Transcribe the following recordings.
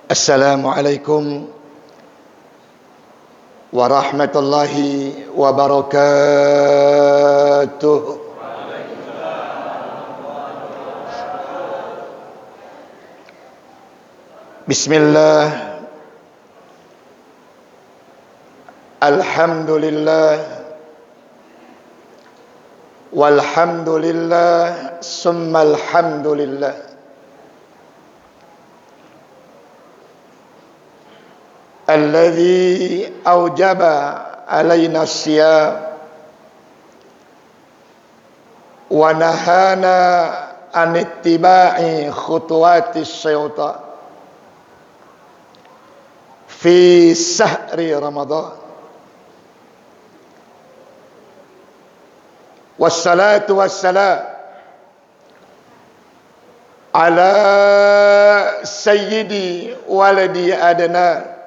Assalamualaikum warahmatullahi wabarakatuh. Bismillah, alhamdulillah, walhamdulillah, summa alhamdulillah. Alladhi awjaba alaina siyam wa nahana an ittiba'i khutuwati syaitan fi sahri Ramadan. Wassalatu wassalam ala sayyidi waladi adnan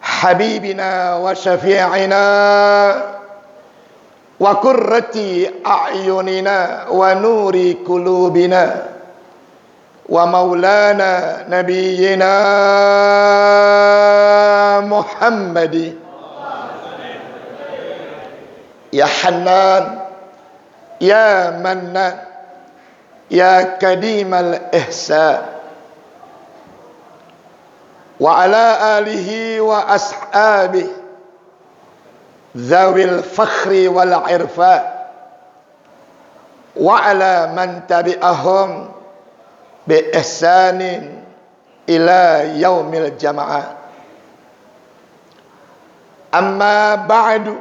habibina wa syafi'ina wa qurrati a'yunina wa nuri qulubina wa maulana nabiyyina Muhammadi ya Hannan ya Mannan ya Kadimal Ihsan wa ala alihi wa ashabihi dzawil fakhri wal irfa wa ala man tabi'ahum bi ihsanin ila yaumil jamaah. Amma ba'du,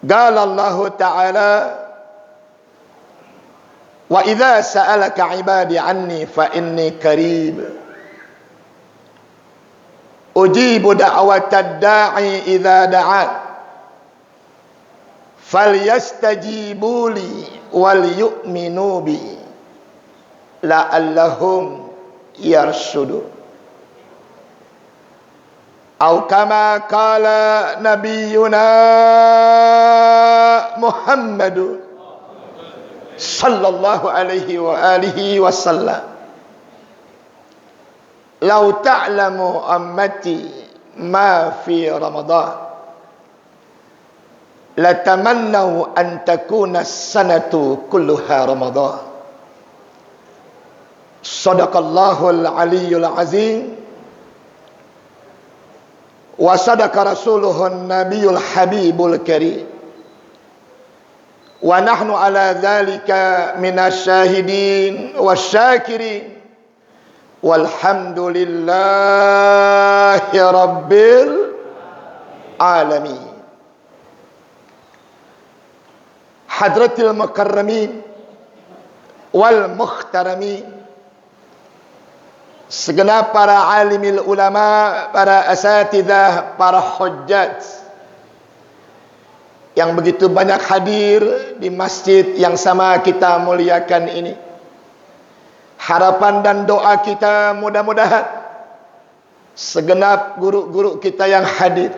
qala Allah ta'ala wa idza sa'alaka 'ibadi 'anni fa inni qarib ujibu da'watad da'i idza da'an falyastajibu li wal yu'minu bi la'allahum yarshudun. Au kama qala nabiyyuna Muhammadun sallallahu alaihi wa alihi wasallam, lau ta'lamu ummati ma fi Ramadan latamannau an takuna sanatu kulluha Ramadan. Sadaqallahul aliyyul azim wa sadaqa rasuluhun nabiyul habibul karim wa nahnu ala dhalika minasyahidin wasyakirin walhamdulillahi rabbil alamin. Hadratil mukarramin wal mukhtaramin, segenap para alimil ulama, para asatidzah, para hujjat yang begitu banyak hadir di masjid yang sama kita muliakan ini. Harapan dan doa kita mudah-mudahan segenap guru-guru kita yang hadir,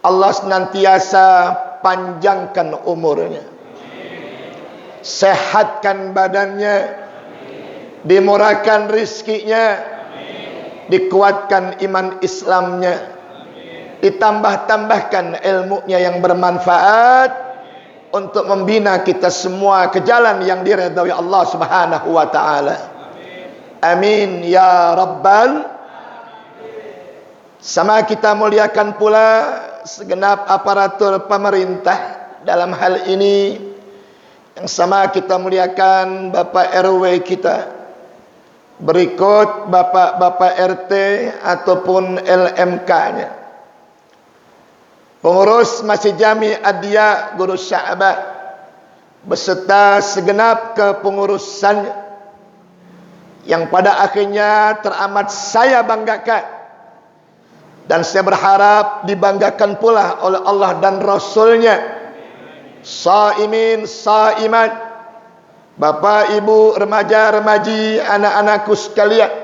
Allah senantiasa panjangkan umurnya, sehatkan badannya, dimurahkan rizkinya, dikuatkan iman Islamnya, ditambah-tambahkan ilmunya yang bermanfaat untuk membina kita semua ke jalan yang diridhai Allah Subhanahu wa taala. Amin ya rabbal. Sama kita muliakan pula segenap aparatur pemerintah dalam hal ini. Yang sama kita muliakan Bapak RW kita, berikut Bapak-bapak RT ataupun LMK-nya, pengurus Masjid Jami Adia Guru Sya'ban beserta segenap kepengurusannya yang pada akhirnya teramat saya banggakan dan saya berharap dibanggakan pula oleh Allah dan Rasulnya. Saimin, saimat, Bapak Ibu, remaja-remaji, anak-anakku sekalian,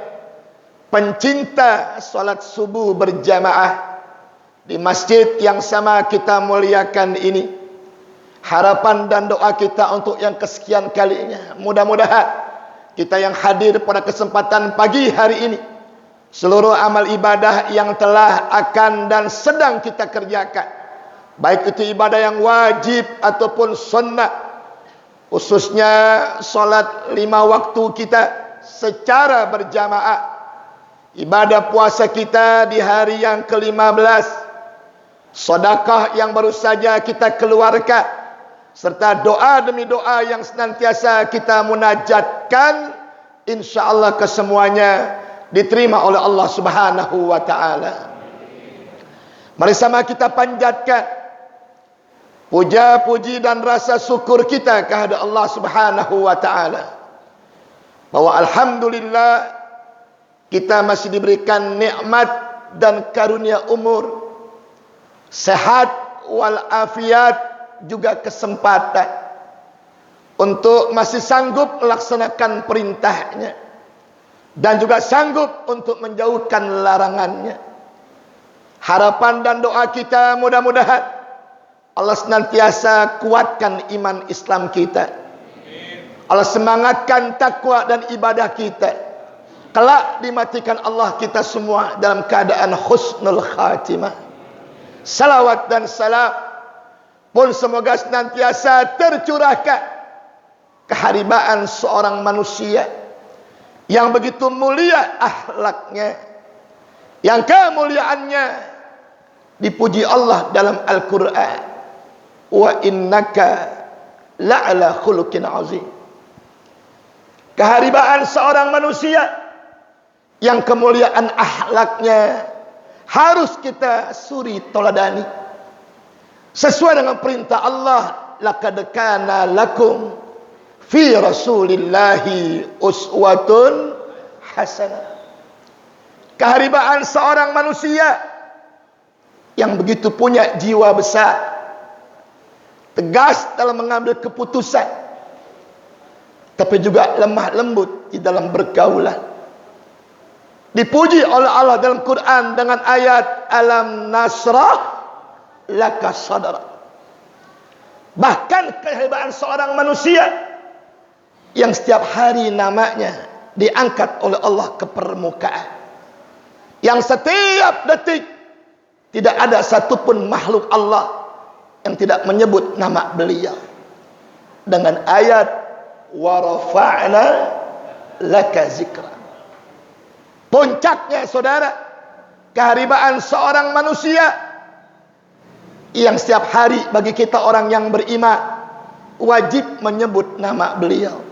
pencinta salat subuh berjamaah di masjid yang sama kita muliakan ini, harapan dan doa kita untuk yang kesekian kalinya, mudah-mudahan kita yang hadir pada kesempatan pagi hari ini, seluruh amal ibadah yang telah, akan dan sedang kita kerjakan, baik itu ibadah yang wajib ataupun sunnah, khususnya solat 5 waktu kita secara berjamaah, ibadah puasa kita di hari yang ke-15, sedekah yang baru saja kita keluarkan, serta doa demi doa yang senantiasa kita munajatkan, insyaallah kesemuanya diterima oleh Allah Subhanahu wa taala. Mari sama kita panjatkan puja-puji dan rasa syukur kita kepada Allah Subhanahu wa taala, bahwa alhamdulillah kita masih diberikan nikmat dan karunia umur, sehat walafiat, juga kesempatan untuk masih sanggup melaksanakan perintahnya dan juga sanggup untuk menjauhkan larangannya. Harapan dan doa kita mudah-mudahan Allah senantiasa kuatkan iman Islam kita, Allah semangatkan takwa dan ibadah kita, kelak dimatikan Allah kita semua dalam keadaan husnul khatimah. Salawat dan salam pun semoga senantiasa tercurahkan keharibaan seorang manusia yang begitu mulia akhlaknya, yang kemuliaannya dipuji Allah dalam Al-Quran, wa innaka la'ala khuluqin azim. Keharibaan seorang manusia yang kemuliaan akhlaknya harus kita suri toladani sesuai dengan perintah Allah, laqad kana lakum fi rasulillahi uswatun hasanah. Keharibaan seorang manusia yang begitu punya jiwa besar, tegas dalam mengambil keputusan, tapi juga lemah lembut di dalam bergaulan. Dipuji oleh Allah dalam Quran dengan ayat alam nasrah laka sadra. Bahkan kehebatan seorang manusia yang setiap hari namanya diangkat oleh Allah ke permukaan, yang setiap detik tidak ada satupun makhluk Allah yang tidak menyebut nama beliau dengan ayat wa rafa'na laka zikra. Puncaknya saudara, keharibaan seorang manusia yang setiap hari bagi kita orang yang beriman wajib menyebut nama beliau.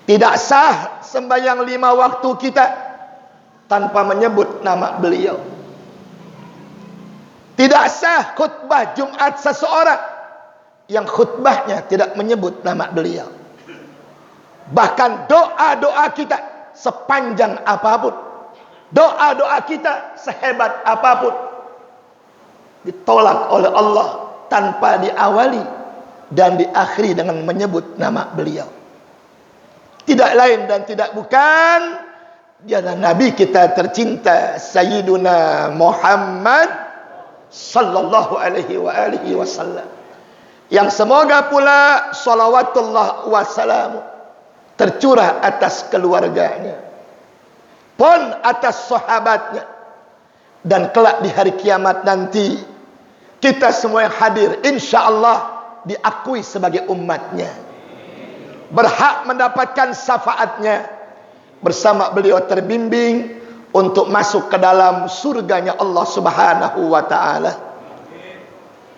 Tidak sah sembahyang 5 waktu kita tanpa menyebut nama beliau. Tidak sah khutbah Jumat seseorang yang khutbahnya tidak menyebut nama beliau. Bahkan doa-doa kita sepanjang apapun, doa-doa kita sehebat apapun, ditolak oleh Allah tanpa diawali dan diakhiri dengan menyebut nama beliau. Tidak lain dan tidak bukan, dia adalah Nabi kita tercinta Sayyiduna Muhammad sallallahu alaihi wasallam, yang semoga pula salawatullah wassalamu tercurah atas keluarganya, pun atas sahabatnya, dan kelak di hari kiamat nanti kita semua yang hadir insyaallah diakui sebagai umatnya, berhak mendapatkan syafaatnya, bersama beliau terbimbing untuk masuk ke dalam surganya Allah Subhanahu wa taala.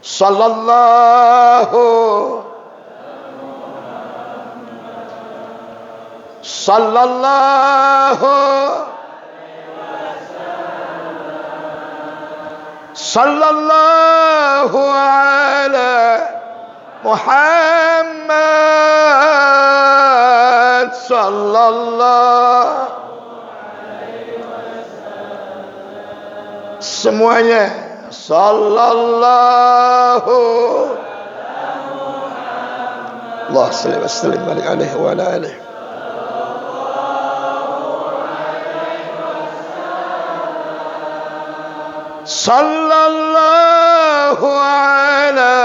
Sallallahu ala Muhammad sallallahu, semuanya sallallahu Allah sallallahu alaihi wa alihi. Sallallahu ala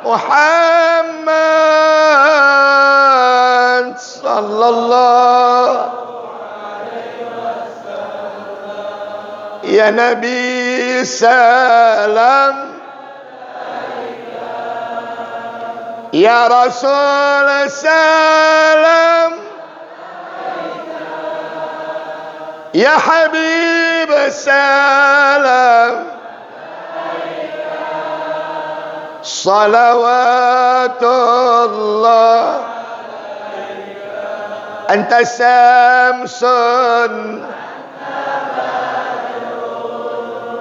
Muhammad sallallahu ya Nabi salam, ya Rasul salam, ya Habib salam, salawatullah, anta samsun,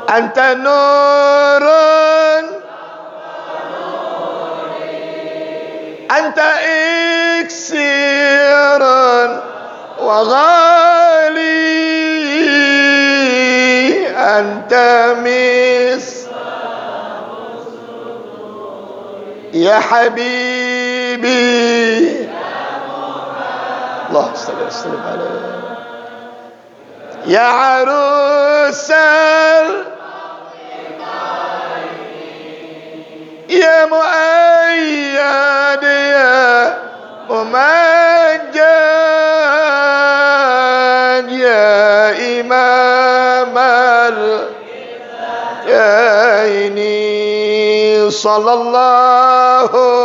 anta nurun, anta iksirun wa ghali, anta mis ya habibi, Allah sallallahu alaihi wasallam, ya arusal, ya muayyad, ya mumajjad, ya imam al-jaini, sallallahu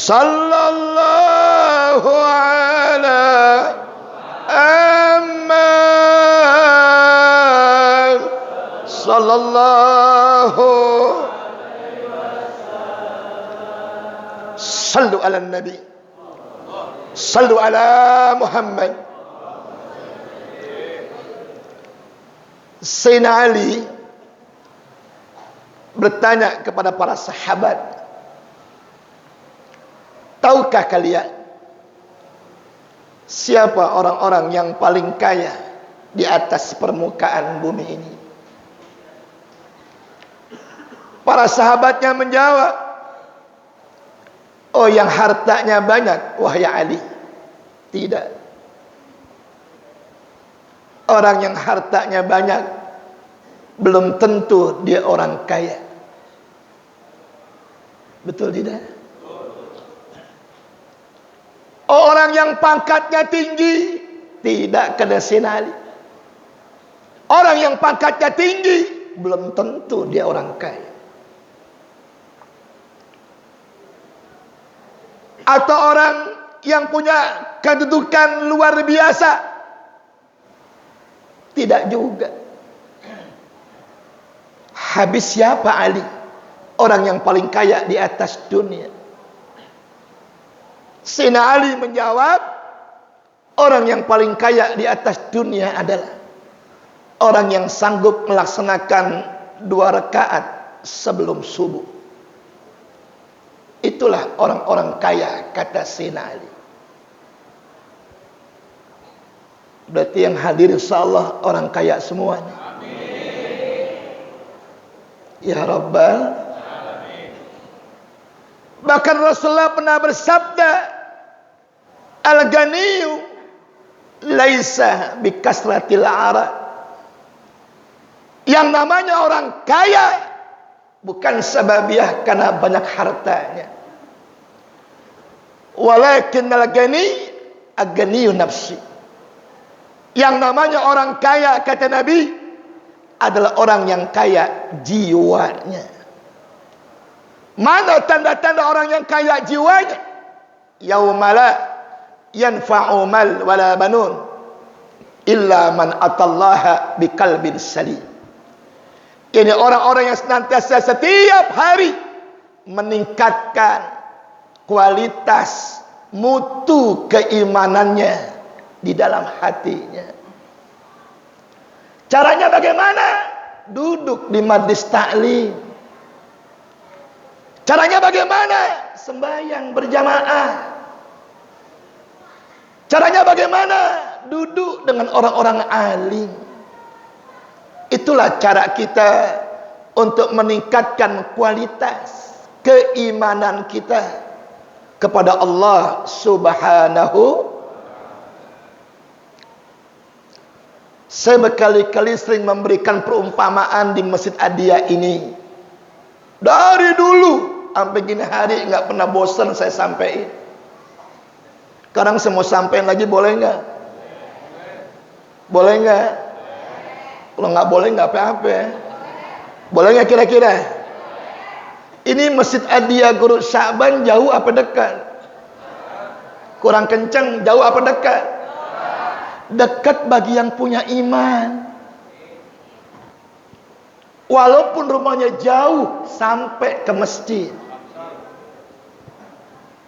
sallallahu ala Muhammad, sallallahu sallu ala nabi, sallu ala Muhammad. Sayyidina Ali bertanya kepada para sahabat, tahukah kalian siapa orang-orang yang paling kaya di atas permukaan bumi ini? Para sahabatnya menjawab, oh yang hartanya banyak, wahai Ali. Tidak. Orang yang hartanya banyak belum tentu dia orang kaya. Betul tidak? Orang yang pangkatnya tinggi tidak kena sinali. Orang yang pangkatnya tinggi belum tentu dia orang kaya. Atau orang yang punya kedudukan luar biasa, tidak juga. Habis siapa Ali? Orang yang paling kaya di atas dunia. Sayyidina Ali menjawab, orang yang paling kaya di atas dunia adalah orang yang sanggup melaksanakan 2 rakaat sebelum subuh. Itulah orang-orang kaya, kata Sayyidina Ali. Berarti yang hadir insyaallah orang kaya semuanya. Amin. Ya Rabbal Alamin. Bahkan Rasulullah pernah bersabda, al-ghaniyu laisa bikasratil arad. Yang namanya orang kaya bukan sababiah karena banyak hartanya. Walakin al-ghani al-ghaniyu nafsi. Yang namanya orang kaya, kata Nabi, adalah orang yang kaya jiwanya. Mana tanda-tanda orang yang kaya jiwanya? Yaumala yanfa'u mal wala banun illa man atallaha biqalbin salim. Ini orang-orang yang senantiasa setiap hari meningkatkan kualitas mutu keimanannya di dalam hatinya. Caranya bagaimana? Duduk di majlis taklim. Caranya bagaimana? Sembahyang berjamaah. Caranya bagaimana? Duduk dengan orang-orang alim. Itulah cara kita untuk meningkatkan kualitas keimanan kita kepada Allah Subhanahu. Saya berkali-kali sering memberikan perumpamaan di Masjid Adia ini. Dari dulu sampai gini hari nggak pernah bosan saya sampaikan. Sekarang saya mau sampaikan lagi, boleh nggak? Boleh nggak? Kalau nggak boleh nggak apa-apa. Boleh nggak kira-kira? Ini Masjid Adia Guru Sya'ban jauh apa dekat? Kurang kencang, jauh apa dekat? Dekat bagi yang punya iman. Walaupun rumahnya jauh sampai ke masjid.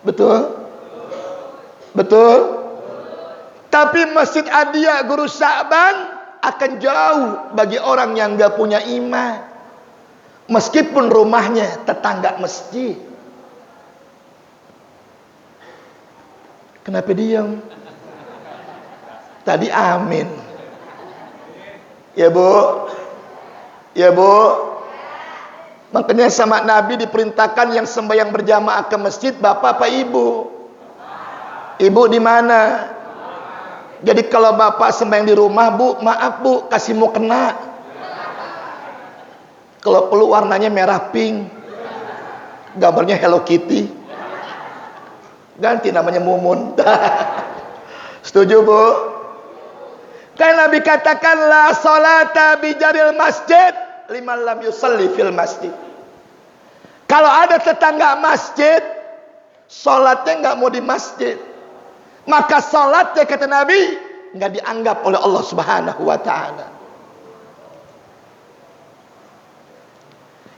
Betul? Betul? Tapi Masjid Adia Guru Sya'ban akan jauh bagi orang yang gak punya iman. Meskipun rumahnya tetangga masjid. Kenapa diam? Tadi amin. Ya Bu. Ya Bu. Makanya sama Nabi diperintahkan yang sembahyang berjamaah ke masjid bapak apa ibu? Ibu di mana? Jadi kalau bapak sembahyang di rumah, Bu, maaf Bu, kasih mau kena. Kalau perlu warnanya merah pink. Gambarnya Hello Kitty. Ganti namanya Mumun. Setuju Bu? Kan Nabi katakan la salata bijaril masjid liman lam yusalli fil masjid. Kalau ada tetangga masjid, salatnya enggak mau di masjid, maka salatnya kata Nabi enggak dianggap oleh Allah Subhanahu wa taala.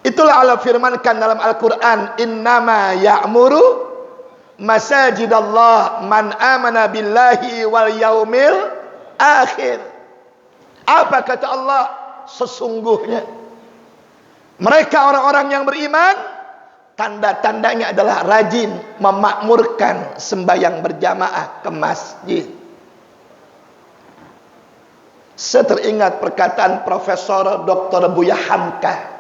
Itulah Allah firmankan dalam Al-Qur'an, innama ya'muru masajidallah man amana billahi wal yaumil akhir. Apa kata Allah? Sesungguhnya mereka orang-orang yang beriman, tanda-tandanya adalah rajin memakmurkan sembahyang berjamaah ke masjid. Saya teringat perkataan Profesor Dr. Buya Hamka.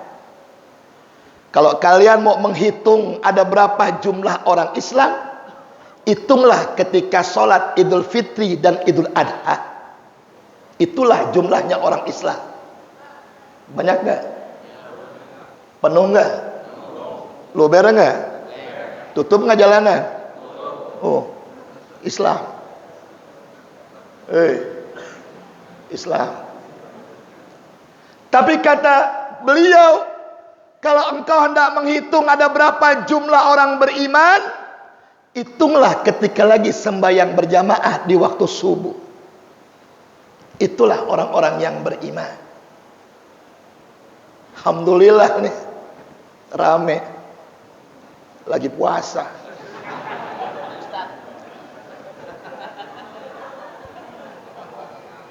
Kalau kalian mau menghitung ada berapa jumlah orang Islam, hitunglah ketika sholat Idul Fitri dan Idul Adha. Itulah jumlahnya orang Islam. Banyak gak? Penuh gak? Luber gak? Tutup gak jalanan? Oh, Islam. Islam. Tapi kata beliau, kalau engkau hendak menghitung ada berapa jumlah orang beriman, hitunglah ketika lagi sembahyang berjamaah di waktu subuh. Itulah orang-orang yang beriman. Alhamdulillah nih, rame. Lagi puasa.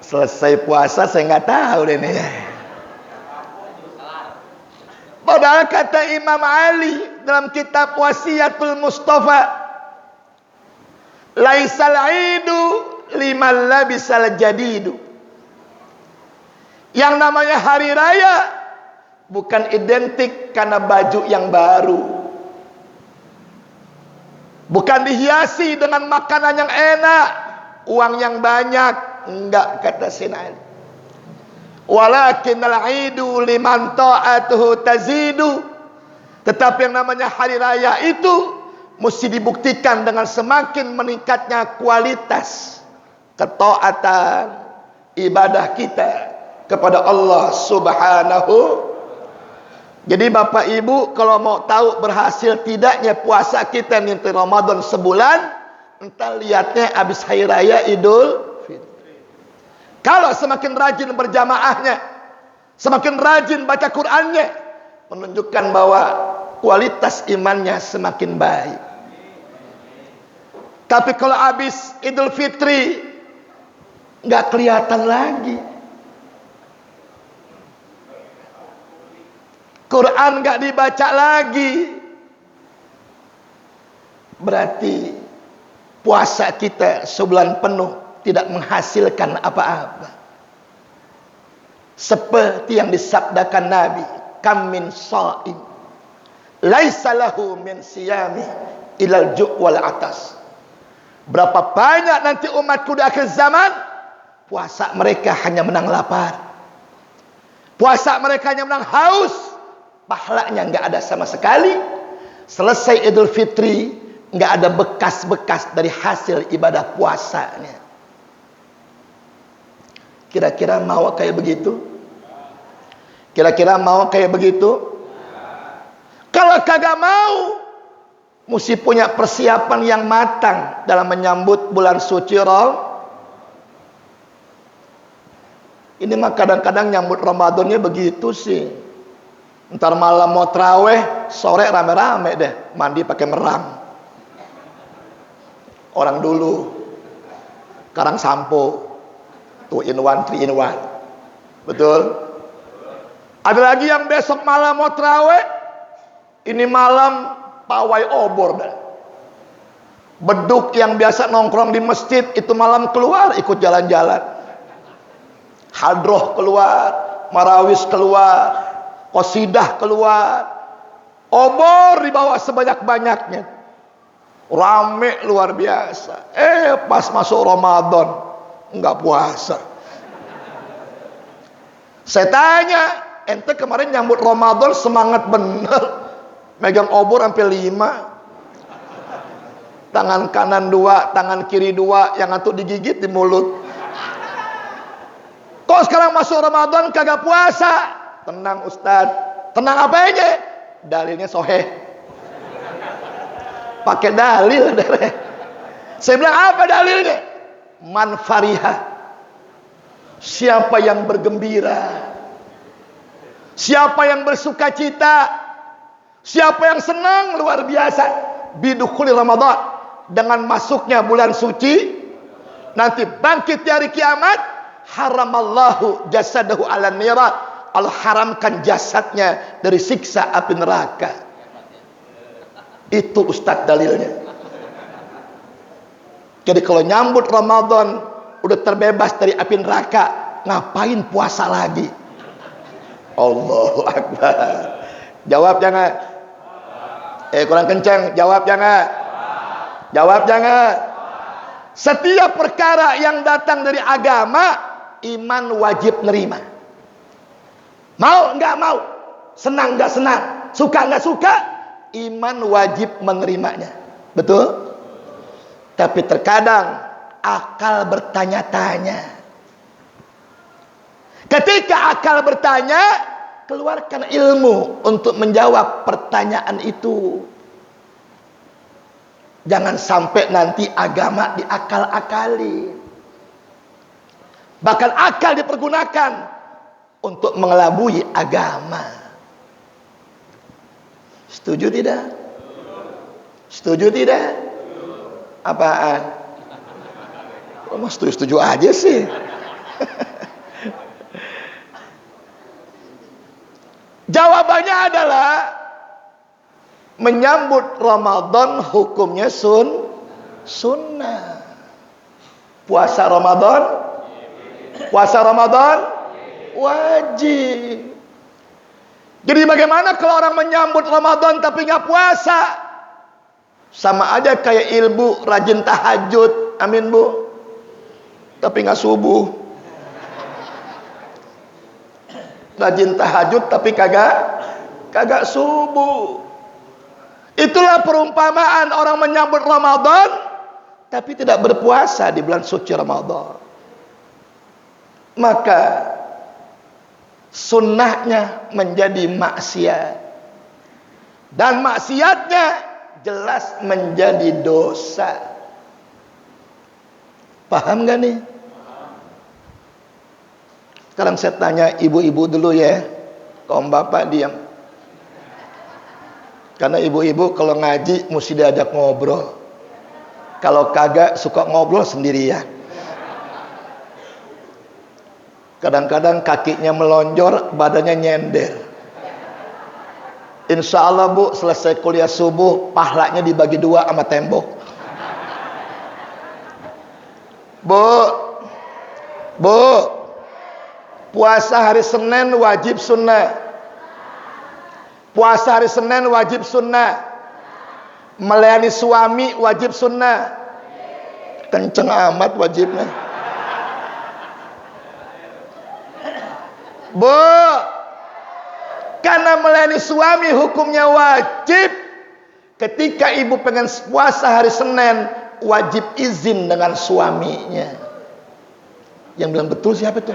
Selesai puasa saya nggak tahu deh nih. Padahal kata Imam Ali dalam kitab Wasiyatul Mustafa, laisal idu liman labisal jadidu. Yang namanya hari raya bukan identik karena baju yang baru, bukan dihiasi dengan makanan yang enak, uang yang banyak. Enggak, kata Sayyidina Ali. Walakinnal idu liman ta'atuhu tazidu. Tetapi yang namanya hari raya itu mesti dibuktikan dengan semakin meningkatnya kualitas ketaatan ibadah kita kepada Allah Subhanahu. Jadi Bapak Ibu kalau mau tahu berhasil tidaknya puasa kita nanti Ramadan sebulan, entar lihatnya habis hari raya Idul Fitri. Kalau semakin rajin berjamaahnya, semakin rajin baca Qur'annya, menunjukkan bahwa kualitas imannya semakin baik. Tapi kalau habis Idul Fitri nggak kelihatan lagi, Quran nggak dibaca lagi, berarti puasa kita sebulan penuh tidak menghasilkan apa-apa. Seperti yang disabdakan Nabi, kam min sha'im laisa lahu min siyami ilal ju' wal atas. Berapa banyak nanti umatku di akhir zaman puasa mereka hanya menang lapar. Puasa mereka hanya menang haus. Pahalanya nggak ada sama sekali. Selesai Idul Fitri, nggak ada bekas-bekas dari hasil ibadah puasanya. Kira-kira mau kayak begitu? Kira-kira mau kayak begitu? Kalau kagak mau, mesti punya persiapan yang matang dalam menyambut bulan suci Ramadan. Ini mah kadang-kadang nyambut Ramadannya begitu sih. Ntar malam mau traweh, sore rame-rame deh mandi pakai merang. Orang dulu sekarang sampo 2 in 1, 3 in 1. Betul? Ada lagi yang besok malam mau traweh, ini malam pawai obor dah. Beduk yang biasa nongkrong di masjid itu malam keluar ikut jalan-jalan. Hadroh keluar, marawis keluar, qasidah keluar, obor dibawa sebanyak-banyaknya, rame luar biasa. Pas masuk Ramadan nggak puasa. Saya tanya, ente kemarin nyambut Ramadan semangat bener, megang obor sampai 5, tangan kanan 2, tangan kiri 2, yang satu digigit di mulut. Kok sekarang masuk Ramadan kagak puasa? Tenang Ustaz. Tenang apanya? Dalilnya soheh. Pakai dalil. Saya bilang apa dalilnya? Man fariha, siapa yang bergembira, siapa yang bersuka cita, siapa yang senang luar biasa bidukhuli Ramadan, dengan masuknya bulan suci, nanti bangkit di hari kiamat, haramallahu jasadahu ala nirat, Allah haramkan jasadnya dari siksa api neraka. Itu Ustaz dalilnya. Jadi kalau nyambut Ramadan udah terbebas dari api neraka, ngapain puasa lagi? Allahu Akbar. Jawab jangan. Kurang kencang. Jawab jangan. Jawab jangan. Setiap perkara yang datang dari agama, iman wajib nerima. Mau nggak mau, senang nggak senang, suka nggak suka, iman wajib menerimanya. Betul? Tapi terkadang akal bertanya-tanya. Ketika akal bertanya, keluarkan ilmu untuk menjawab pertanyaan itu. Jangan sampai nanti agama diakal-akali. Bahkan akal dipergunakan untuk mengelabui agama. Setuju tidak? Setuju tidak? Apaan? Oh, setuju-setuju aja sih. Jawabannya adalah menyambut Ramadan hukumnya sunnah. Puasa Ramadan wajib. Jadi bagaimana kalau orang menyambut Ramadan tapi nggak puasa? Sama aja kayak ibu rajin tahajud, amin bu, tapi nggak subuh. Rajin tahajud tapi kagak subuh. Itulah perumpamaan orang menyambut Ramadan tapi tidak berpuasa di bulan suci Ramadan. Maka sunnahnya menjadi maksiat, dan maksiatnya jelas menjadi dosa. Paham gak nih? Sekarang saya tanya ibu-ibu dulu ya, kaum bapak diam. Karena ibu-ibu kalau ngaji mesti diajak ngobrol. Kalau kagak suka ngobrol sendirian. Kadang-kadang kakinya melonjor, badannya nyender. Insya Allah bu, selesai kuliah subuh, pahlanya dibagi 2 sama tembok. Bu, puasa hari Senin wajib sunnah. Puasa hari Senin wajib sunnah. Melayani suami wajib sunnah. Kenceng amat wajibnya. Bu, karena melayani suami hukumnya wajib. Ketika ibu pengen puasa hari Senin, wajib izin dengan suaminya. Yang bilang betul siapa tuh?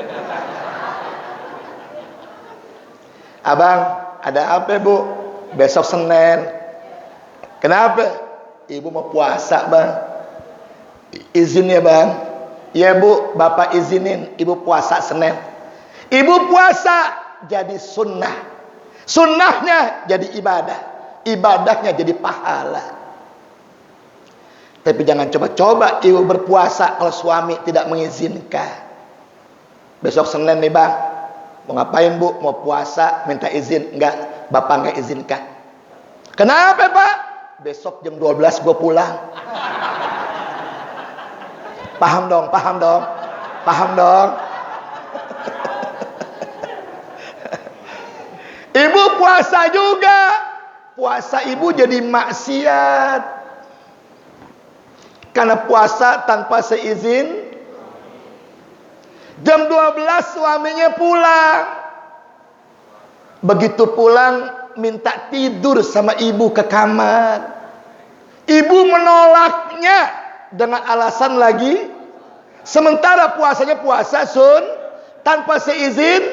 Abang, ada apa bu? Besok Senin. Kenapa? Ibu mau puasa bang. Izin ya bang. Ya bu, bapak izinin ibu puasa Senin. Ibu puasa jadi sunnah. Sunnahnya jadi ibadah. Ibadahnya jadi pahala. Tapi jangan coba-coba ibu berpuasa kalau suami tidak mengizinkan. Besok Senin nih bang, mau ngapain bu? Mau puasa, minta izin. Enggak, bapak enggak izinkan. Kenapa pak? Besok jam 12 gue pulang. Paham dong, paham dong, paham dong. Ibu puasa juga. Puasa ibu jadi maksiat. Karena puasa tanpa seizin. Jam 12 suaminya pulang. Begitu pulang minta tidur sama ibu ke kamar. Ibu menolaknya dengan alasan lagi. Sementara puasanya puasa sun tanpa seizin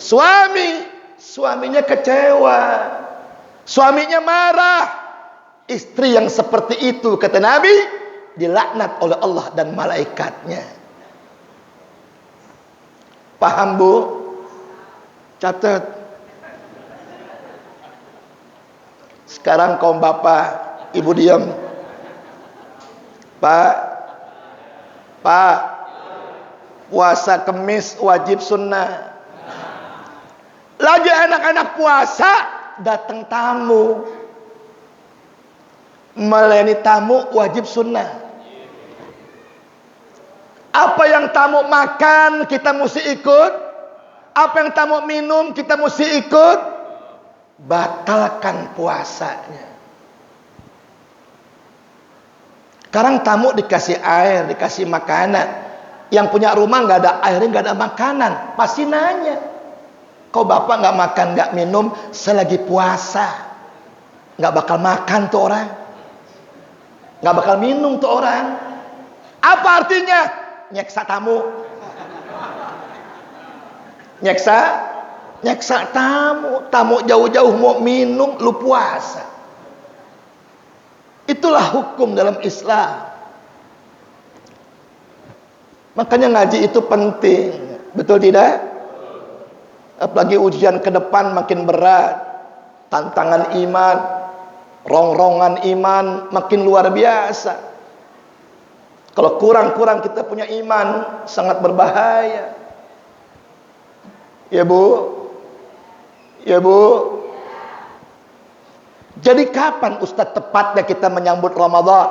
suami. Suaminya kecewa. Suaminya marah. Istri yang seperti itu kata Nabi dilaknat oleh Allah dan malaikatnya. Paham bu? Catat. Sekarang kaum bapak, ibu diam. Pak, puasa Kemis wajib sunnah. Lagi anak-anak puasa, datang tamu. Melayani tamu wajib sunnah. Apa yang tamu makan kita mesti ikut. Apa yang tamu minum kita mesti ikut. Batalkan puasanya. Sekarang tamu dikasih air, dikasih makanan. Yang punya rumah nggak ada airnya, nggak ada makanan, pasti nanya. Kau bapak nggak makan, nggak minum, saya lagi puasa. Nggak bakal makan tuh orang. Nggak bakal minum tuh orang. Apa artinya? Nyeksa tamu. Nyeksa tamu. Tamu jauh-jauh mau minum, lu puasa. Itulah hukum dalam Islam. Makanya ngaji itu penting. Betul tidak? Apalagi ujian ke depan makin berat. Tantangan iman, rongrongan iman makin luar biasa. Kalau kurang-kurang kita punya iman, sangat berbahaya. Ya bu? Ya bu? Jadi kapan Ustadz tepatnya kita menyambut Ramadan?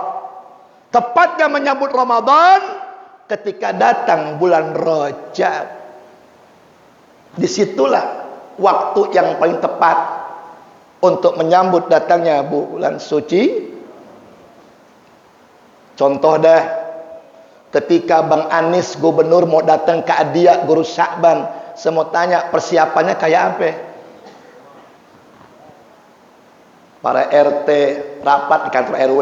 Tepatnya menyambut Ramadan ketika datang bulan Rajab. Disitulah waktu yang paling tepat untuk menyambut datangnya bulan suci. Contoh dah, ketika Bang Anis gubernur mau datang ke Adia Guru Syakban, saya mau tanya persiapannya kayak apa? Para RT rapat di kantor RW,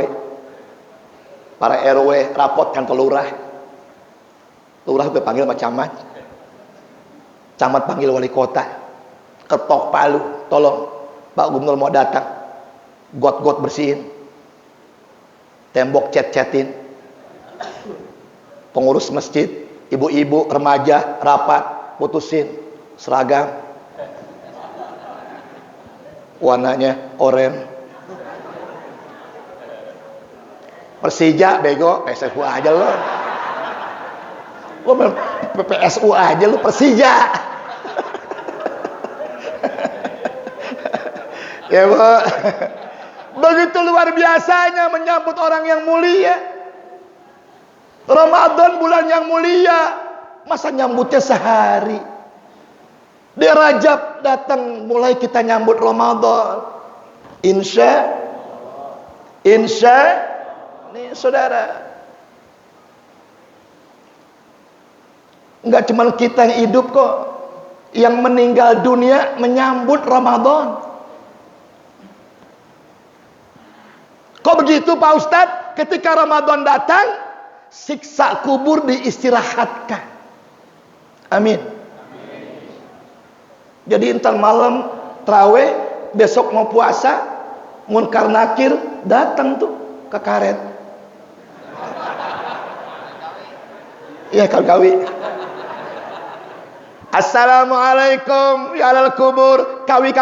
para RW rapot kantor lurah, lurah gue panggil sama camat, camat panggil wali kota, ketok palu, tolong Pak Gubernur mau datang, got-got bersihin, tembok cat-catin, pengurus masjid, ibu-ibu, remaja, rapat, putusin seragam, warnanya oranye. Persija bego, PSSU aja lo. Lo PSU aja lo, Persija. Ya bu, begitu luar biasanya menyambut orang yang mulia. Ramadan bulan yang mulia, masa nyambutnya sehari? Di Rajab datang mulai kita nyambut Ramadan. Insya nih saudara, nggak cuma kita yang hidup kok. yang meninggal dunia menyambut Ramadan. Kok begitu Pak Ustadz? Ketika Ramadan datang, siksa kubur diistirahatkan. Amin. Jadi entar malam terawih, besok mau puasa, munkar nakir datang tuh ke karet. Iya kawi. Assalamualaikum ya alal kubur, kawi.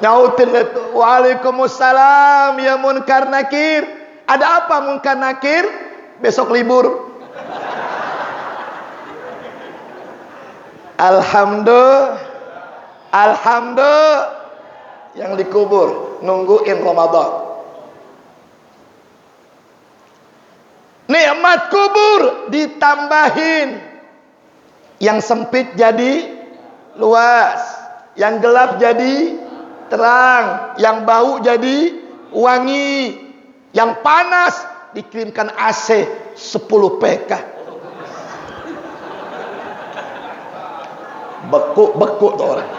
Nyautin itu, waalaikumsalam ya munkar nakir. Ada apa munkar nakir? Besok libur. Alhamdulillah yang dikubur nungguin Ramadan. Nikmat kubur ditambahin. Yang sempit jadi luas, yang gelap jadi terang, yang bau jadi wangi, yang panas dikirimkan AC 10 PK. Beku tuh orang.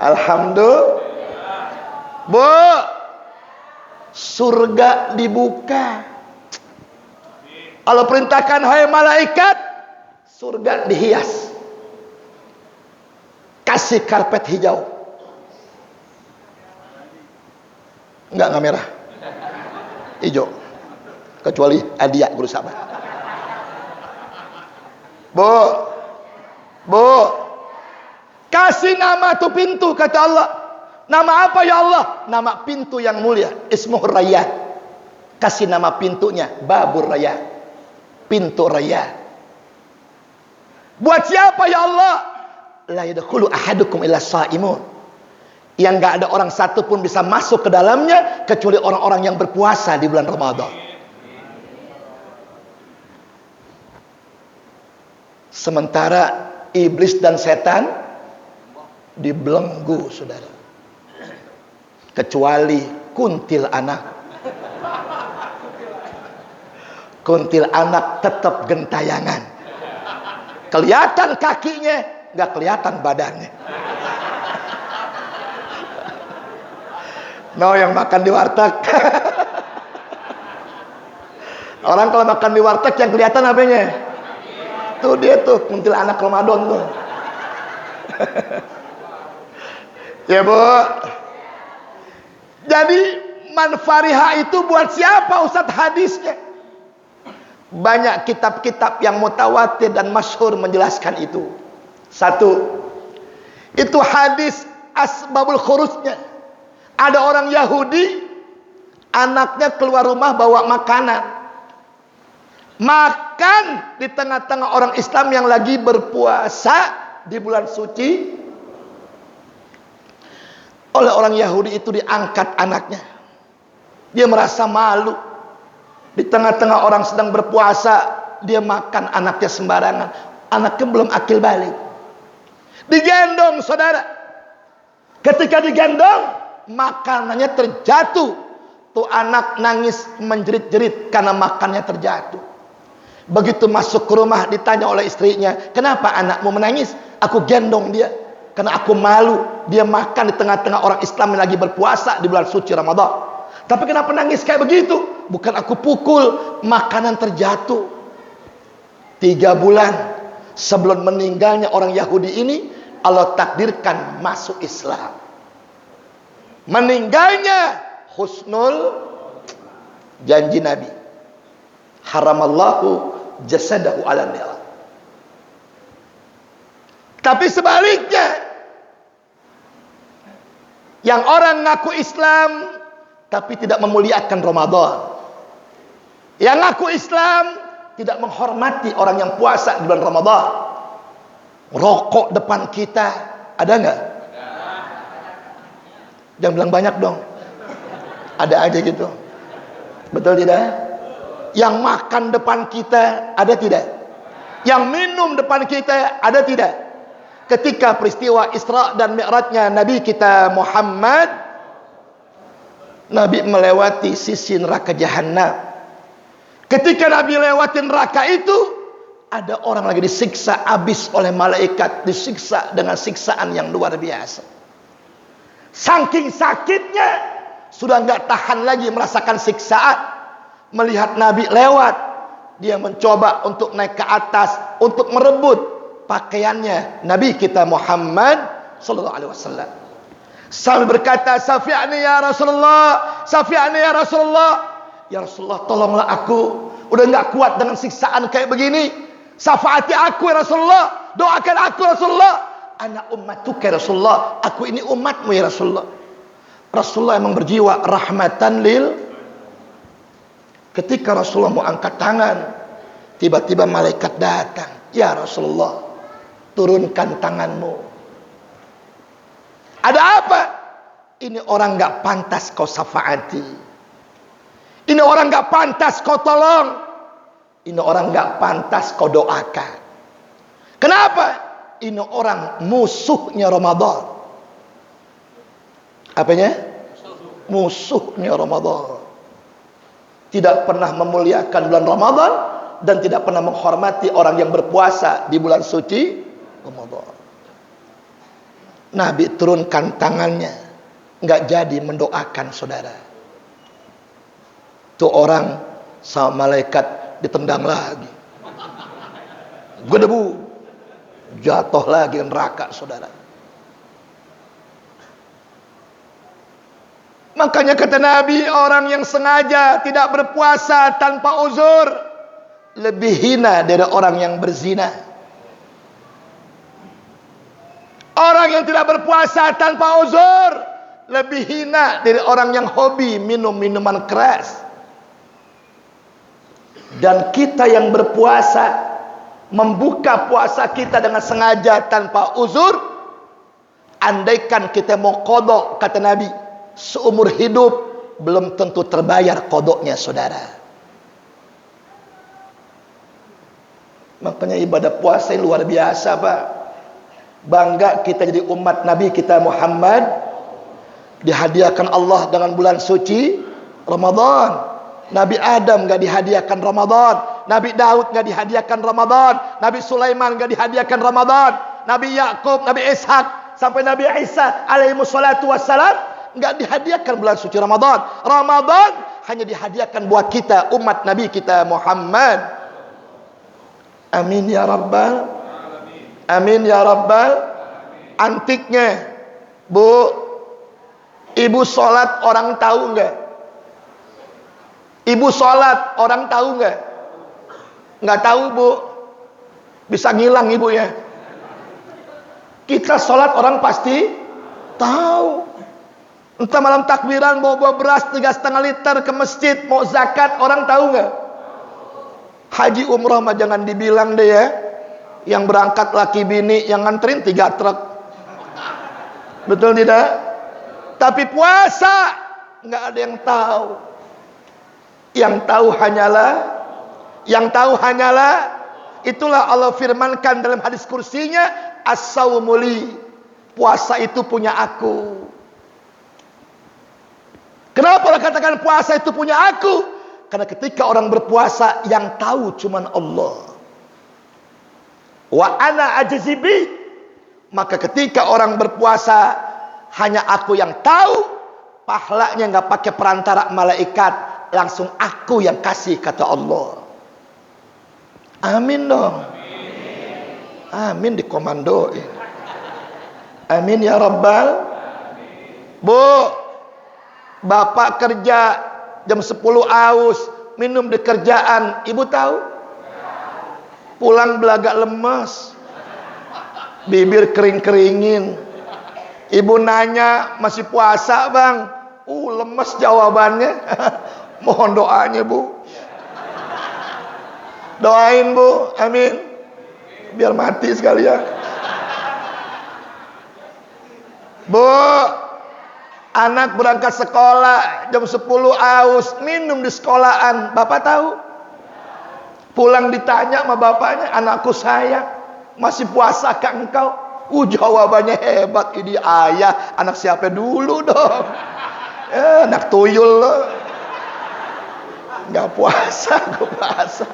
Alhamdulillah. Bu, surga dibuka. Allah perintahkan, hai malaikat, surga dihias, kasih karpet hijau. Enggak merah, hijau, kecuali hadiah guru sahabat. Bu, kasih nama tuh pintu, kata Allah. Nama apa ya Allah? Nama pintu yang mulia, Ismuhur Rayyan. Kasih nama pintunya Babur Rayyan, pintu Rayyan. Buat siapa ya Allah? La yadkhulu ahadukum illa shaimun. Yang enggak ada orang satu pun bisa masuk ke dalamnya kecuali orang-orang yang berpuasa di bulan Ramadan. Sementara iblis dan setan dibelenggu, saudara. Kecuali kuntil anak. Kuntil anak tetap gentayangan. Kelihatan kakinya, nggak kelihatan badannya. No, yang makan di warteg. Orang kalau makan di warteg yang kelihatan apanya? Tuh dia tuh kuntil anak Ramadan tuh. Ya Bu. Jadi manfariha itu buat siapa Ustadz hadisnya? Banyak kitab-kitab yang mutawatir dan masyhur menjelaskan itu. Satu, itu hadis asbabul khurujnya. Ada orang Yahudi, anaknya keluar rumah bawa makanan. Makan di tengah-tengah orang Islam yang lagi berpuasa di bulan suci. Oleh orang Yahudi itu diangkat anaknya. Dia merasa malu. Di tengah-tengah orang sedang berpuasa, dia makan anaknya sembarangan. Anaknya belum akil balik. Digendong, saudara. Ketika digendong, makanannya terjatuh. Tuh anak nangis menjerit-jerit karena makannya terjatuh. Begitu masuk ke rumah ditanya oleh istrinya, kenapa anakmu menangis? Aku gendong dia karena aku malu. Dia makan di tengah-tengah orang Islam yang lagi berpuasa di bulan suci Ramadan. Tapi kenapa nangis kayak begitu? Bukan aku pukul, makanan terjatuh. 3 bulan sebelum meninggalnya orang Yahudi ini, Allah takdirkan masuk Islam. Meninggalnya husnul janji Nabi. Haramallahu jasadahu ala nar. Tapi sebaliknya, yang orang ngaku Islam tapi tidak memuliakan Ramadan, yang ngaku Islam tidak menghormati orang yang puasa di bulan Ramadan. Rokok depan kita, ada nggak? Jangan bilang banyak dong. Ada aja gitu. Betul tidak? Yang makan depan kita, ada tidak? Yang minum depan kita, ada tidak? Ketika peristiwa Isra dan Mi'rajnya Nabi kita Muhammad, Nabi melewati sisi neraka Jahannam. Ketika Nabi lewatin neraka itu, ada orang lagi disiksa habis oleh malaikat, disiksa dengan siksaan yang luar biasa. Saking sakitnya sudah nggak tahan lagi merasakan siksaan. Melihat Nabi lewat, dia mencoba untuk naik ke atas untuk merebut pakaiannya Nabi kita Muhammad sallallahu alaihi wasallam. Sambil berkata, "Safi'ni ya Rasulullah, safi'ni ya Rasulullah." Ya Rasulullah, tolonglah aku. Udah nggak kuat dengan siksaan kayak begini. Syafaati aku ya Rasulullah. Doakan aku Rasulullah. Ana ummatuka ya Rasulullah. Aku ini umatmu ya Rasulullah. Rasulullah emang berjiwa rahmatan lil. Ketika Rasulullah mau angkat tangan, tiba-tiba malaikat datang. Ya Rasulullah, turunkan tanganmu. Ada apa? Ini orang nggak pantas kau syafaati. Ini orang nggak pantas kau tolong. Ini orang nggak pantas kau doakan. Kenapa? Ini orang musuhnya Ramadan. Apanya? Musuhnya Ramadan. Tidak pernah memuliakan bulan Ramadan dan tidak pernah menghormati orang yang berpuasa di bulan suci Ramadan. Nabi turunkan tangannya, nggak jadi mendoakan saudara. Tuh orang sama malaikat ditendang lagi, gedebu, jatuh lagi ke neraka saudara. Makanya kata Nabi, orang yang sengaja tidak berpuasa tanpa uzur lebih hina dari orang yang berzina. Orang yang tidak berpuasa tanpa uzur lebih hina dari orang yang hobi minum minuman keras. Dan kita yang berpuasa, membuka puasa kita dengan sengaja tanpa uzur, andaikan kita mau qadha, kata Nabi, seumur hidup belum tentu terbayar qadhanya saudara. Makanya ibadah puasa yang luar biasa Pak. Bangga kita jadi umat Nabi kita Muhammad, dihadiahkan Allah dengan bulan suci Ramadan. Nabi Adam gak dihadiahkan Ramadan, Nabi Daud gak dihadiahkan Ramadan, Nabi Sulaiman gak dihadiahkan Ramadan, Nabi Yakub, Nabi Ishak, sampai Nabi Isa alaihi wassalatu wassalam gak dihadiahkan bulan suci Ramadan. Ramadan hanya dihadiahkan buat kita umat Nabi kita Muhammad. Amin ya Rabbal, amin ya Rabbal. Antiknya Bu, ibu sholat orang tahu nggak? Ibu sholat orang tahu nggak? Nggak tahu Bu, bisa ngilang ibu ya. Kita sholat orang pasti tahu. Entah malam takbiran bawa beras 3,5 liter ke masjid mau zakat, orang tahu nggak? Haji umroh mah jangan dibilang deh ya. Yang berangkat laki bini, yang nganterin 3 truk. Betul tidak? Tapi puasa nggak ada yang tahu. Yang tahu hanyalah itulah Allah firmankan dalam hadis kursinya, as-saumu li, puasa itu punya aku. Kenapa Allah katakan puasa itu punya aku? Karena ketika orang berpuasa yang tahu cuman Allah. Wa ana ajzibi, maka ketika orang berpuasa hanya aku yang tahu, pahalanya nggak pakai perantara malaikat, langsung aku yang kasih, kata Allah. Amin dong. Amin dikomandoin. Amin ya Rabbal. Bu, bapak kerja jam 10 aus, minum di kerjaan, ibu tahu? Pulang belagak lemas, bibir kering-keringin. Ibu nanya, masih puasa bang? Lemes jawabannya. Mohon doanya Bu. Doain Bu, amin. Biar mati sekalian. Bu, anak berangkat sekolah jam 10 aus, minum di sekolahan. Bapak tahu? Pulang ditanya sama bapaknya, anakku sayang, masih puasa kah engkau? Jawabannya hebat, ini ayah, anak siapa dulu dong? Anak tuyul loh. Nggak puasa, gue puasa.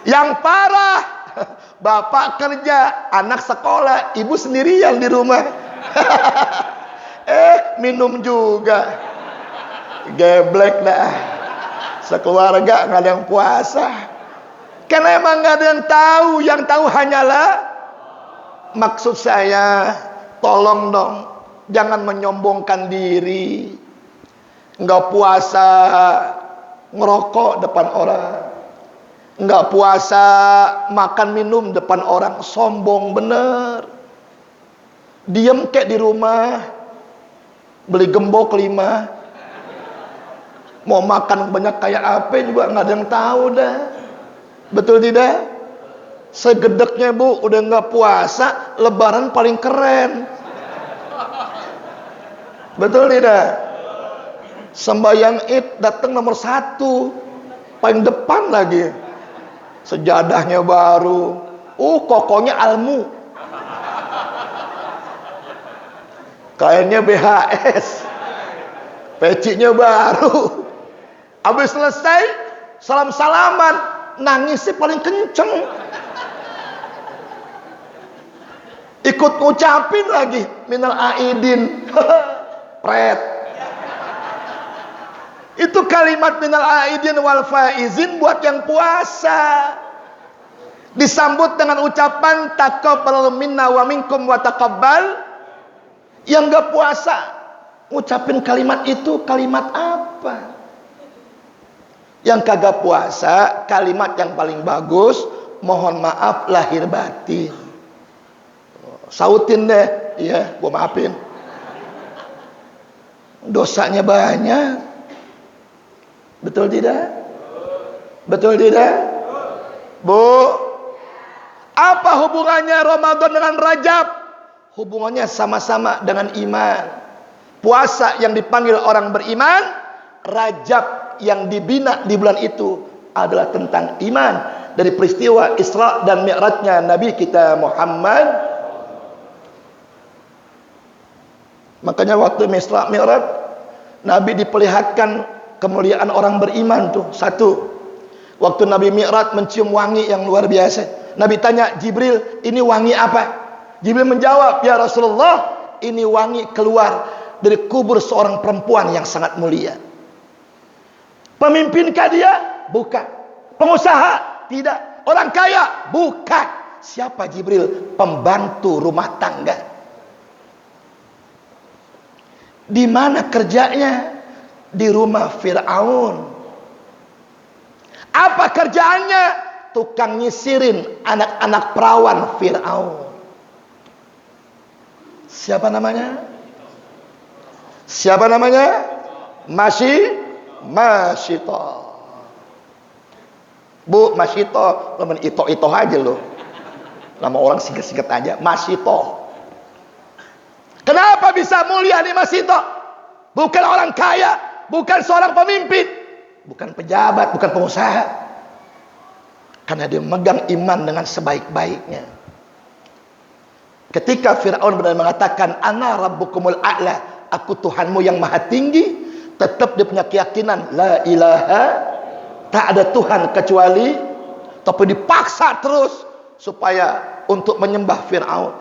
Yang parah, bapak kerja, anak sekolah, ibu sendirian di rumah. Minum juga. Geblek dah. Sekeluarga nggak ada yang puasa. Karena emang nggak ada yang tahu hanyalah. Maksud saya, tolong dong, jangan menyombongkan diri. Nggak puasa, ngerokok depan orang. Nggak puasa, makan minum depan orang. Sombong bener. Diem kayak di rumah, beli gembok 5. Mau makan banyak kayak apa juga nggak ada yang tahu dah. Betul tidak? Segedeknya bu, udah nggak puasa, lebaran paling keren. Betul tidak? Sembahyang Id datang nomor 1, paling depan lagi. Sejadahnya baru, kokonya almu, kainnya BHS, pecinya baru. Habis selesai, salam-salaman, nangisnya paling kenceng. Ikut ngucapin lagi, minal aidin. Pret. Itu kalimat minal aidin wal faizin buat yang puasa. Disambut dengan ucapan taqabbal minna wa minkum wa taqabbal. Yang gak puasa, ngucapin kalimat itu kalimat apa? Yang kagak puasa, kalimat yang paling bagus, mohon maaf lahir batin. Sautin deh, iya, gua maafin. Dosanya banyak. Betul tidak? Betul tidak? Bu, apa hubungannya Ramadan dengan Rajab? Hubungannya sama-sama dengan iman. Puasa yang dipanggil orang beriman, Rajab yang dibina di bulan itu adalah tentang iman. Dari peristiwa Isra dan Mi'rajnya Nabi kita Muhammad. Makanya waktu Isra Mi'raj, Nabi diperlihatkan kemuliaan orang beriman tuh. 1, waktu Nabi Mi'raj mencium wangi yang luar biasa. Nabi tanya Jibril, ini wangi apa? Jibril menjawab, ya Rasulullah, ini wangi keluar dari kubur seorang perempuan yang sangat mulia. Pemimpinkah dia? Bukan. Pengusaha? Tidak. Orang kaya? Bukan. Siapa Jibril? Pembantu rumah tangga. Di mana kerjanya? Di rumah Fir'aun. Apa kerjaannya? Tukang nyisirin anak-anak perawan Fir'aun. Siapa namanya? Siapa namanya? Masyito. Bu, Masyito, teman ito aja loh. Nama orang singkat-singkat aja, Masyito. Kenapa bisa mulia nih Masyito? Bukan orang kaya, bukan seorang pemimpin, bukan pejabat, bukan pengusaha. Karena dia memegang iman dengan sebaik-baiknya. Ketika Fir'aun benar mengatakan, Ana rabbukumul a'la, aku Tuhanmu yang maha tinggi, tetap dia punya keyakinan la ilaha, tak ada Tuhan kecuali, tapi dipaksa terus supaya untuk menyembah Fir'aun.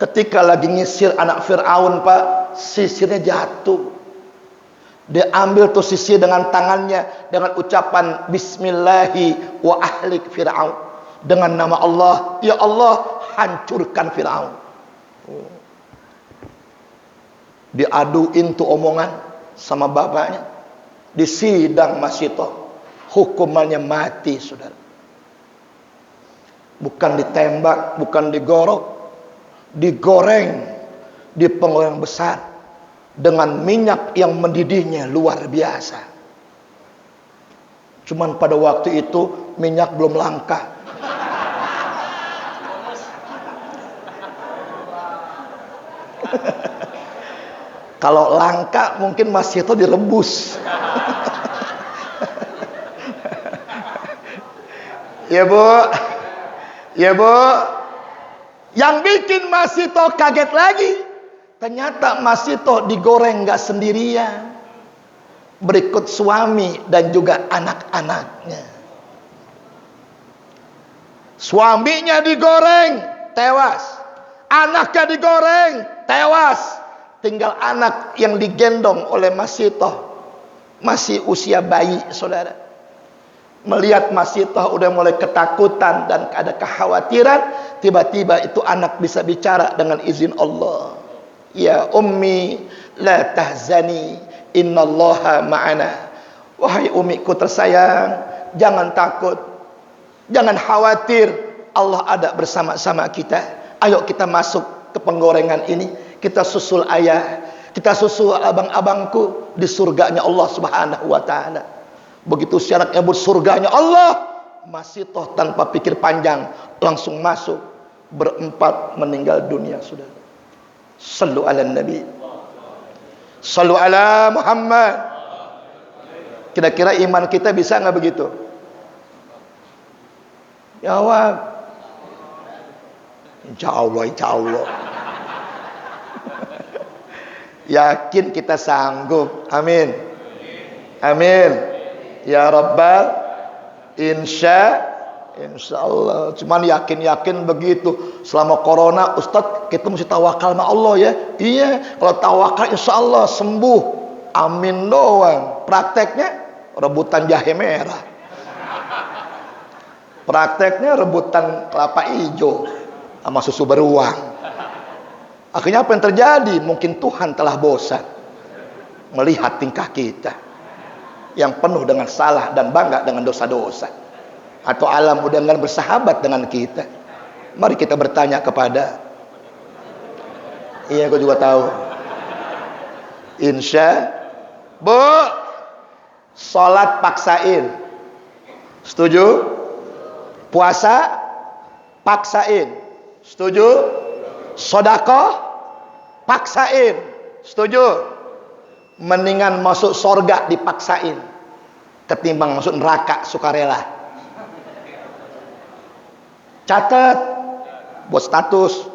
Ketika lagi nyisir anak Fir'aun, Pak, sisirnya jatuh. Dia ambil tuh sisir dengan tangannya dengan ucapan Bismillahi wa ahlik Fir'aun, dengan nama Allah, ya Allah, hancurkan Fir'aun. Diaduin tuh omongan sama bapaknya. Di sidang Masyito, hukumannya mati, saudara. Bukan ditembak, bukan digorok, digoreng di penggorengan besar dengan minyak yang mendidihnya luar biasa. Cuman pada waktu itu minyak belum langka. Kalau langka mungkin masih itu direbus. Ya Bu, ya Bu. Yang bikin Masyito kaget lagi, ternyata Masyito digoreng gak sendirian, berikut suami dan juga anak-anaknya. Suaminya digoreng, tewas. Anaknya digoreng, tewas. Tinggal anak yang digendong oleh Masitoh, masih usia bayi, saudara. Melihat Masitoh udah mulai ketakutan dan ada kekhawatiran, tiba-tiba itu anak bisa bicara dengan izin Allah. Ya ummi la tahzani, innallaha ma'ana. Wahai umiku tersayang, jangan takut, jangan khawatir, Allah ada bersama-sama kita. Ayo kita masuk ke penggorengan ini, kita susul ayah, kita susul abang-abangku di surganya Allah Subhanahu wa taala. Begitu syarat nyebut surganya Allah, Masitoh tanpa pikir panjang langsung masuk. Berempat meninggal dunia, saudara. Sallu ala Nabi, sallu ala Muhammad. Kira-kira iman kita bisa nggak begitu? Jawab. Insya Allah, insya Allah. Yakin kita sanggup. Amin. Amin. Ya Rabbal insya Allah. Cuman yakin-yakin begitu. Selama corona, Ustadz, kita mesti tawakal sama Allah ya. Iya, kalau tawakal insya Allah sembuh. Amin doang. Prakteknya rebutan jahe merah. Prakteknya rebutan kelapa hijau sama susu beruang. Akhirnya apa yang terjadi? Mungkin Tuhan telah bosan melihat tingkah kita yang penuh dengan salah dan bangga dengan dosa-dosa. Atau alam udah enggak bersahabat dengan kita. Mari kita bertanya kepada, iya aku juga tahu, insya Bu, sholat paksain, setuju? Puasa paksain, setuju? Sedekah paksain, setuju? Mendingan masuk surga dipaksain ketimbang masuk neraka sukarela. Catat buat status.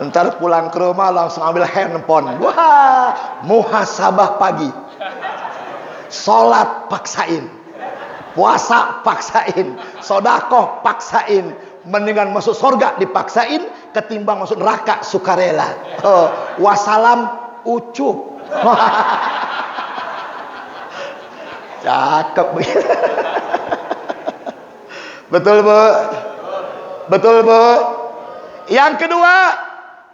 Ntar pulang ke rumah langsung ambil handphone. Wah, muhasabah pagi. Sholat paksain, puasa paksain, sedekah paksain. Mendingan masuk surga dipaksain ketimbang masuk neraka sukarela. Oh, wassalam ucup. Cakep begitu. Betul Bu? Betul Bu? Yang kedua,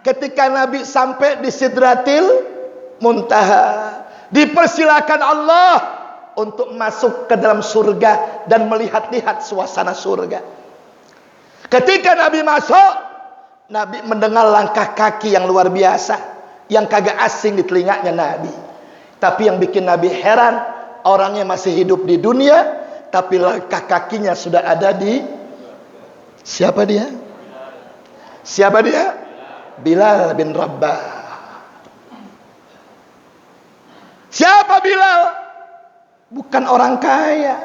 ketika Nabi sampai di Sidratil Muntaha, dipersilakan Allah untuk masuk ke dalam surga dan melihat-lihat suasana surga. Ketika Nabi masuk, Nabi mendengar langkah kaki yang luar biasa, yang kagak asing di telinganya Nabi. Tapi yang bikin Nabi heran, orangnya masih hidup di dunia, tapi langkah kakinya sudah ada di siapa dia? Siapa dia? Bilal bin Rabah. Siapa Bilal? Bukan orang kaya.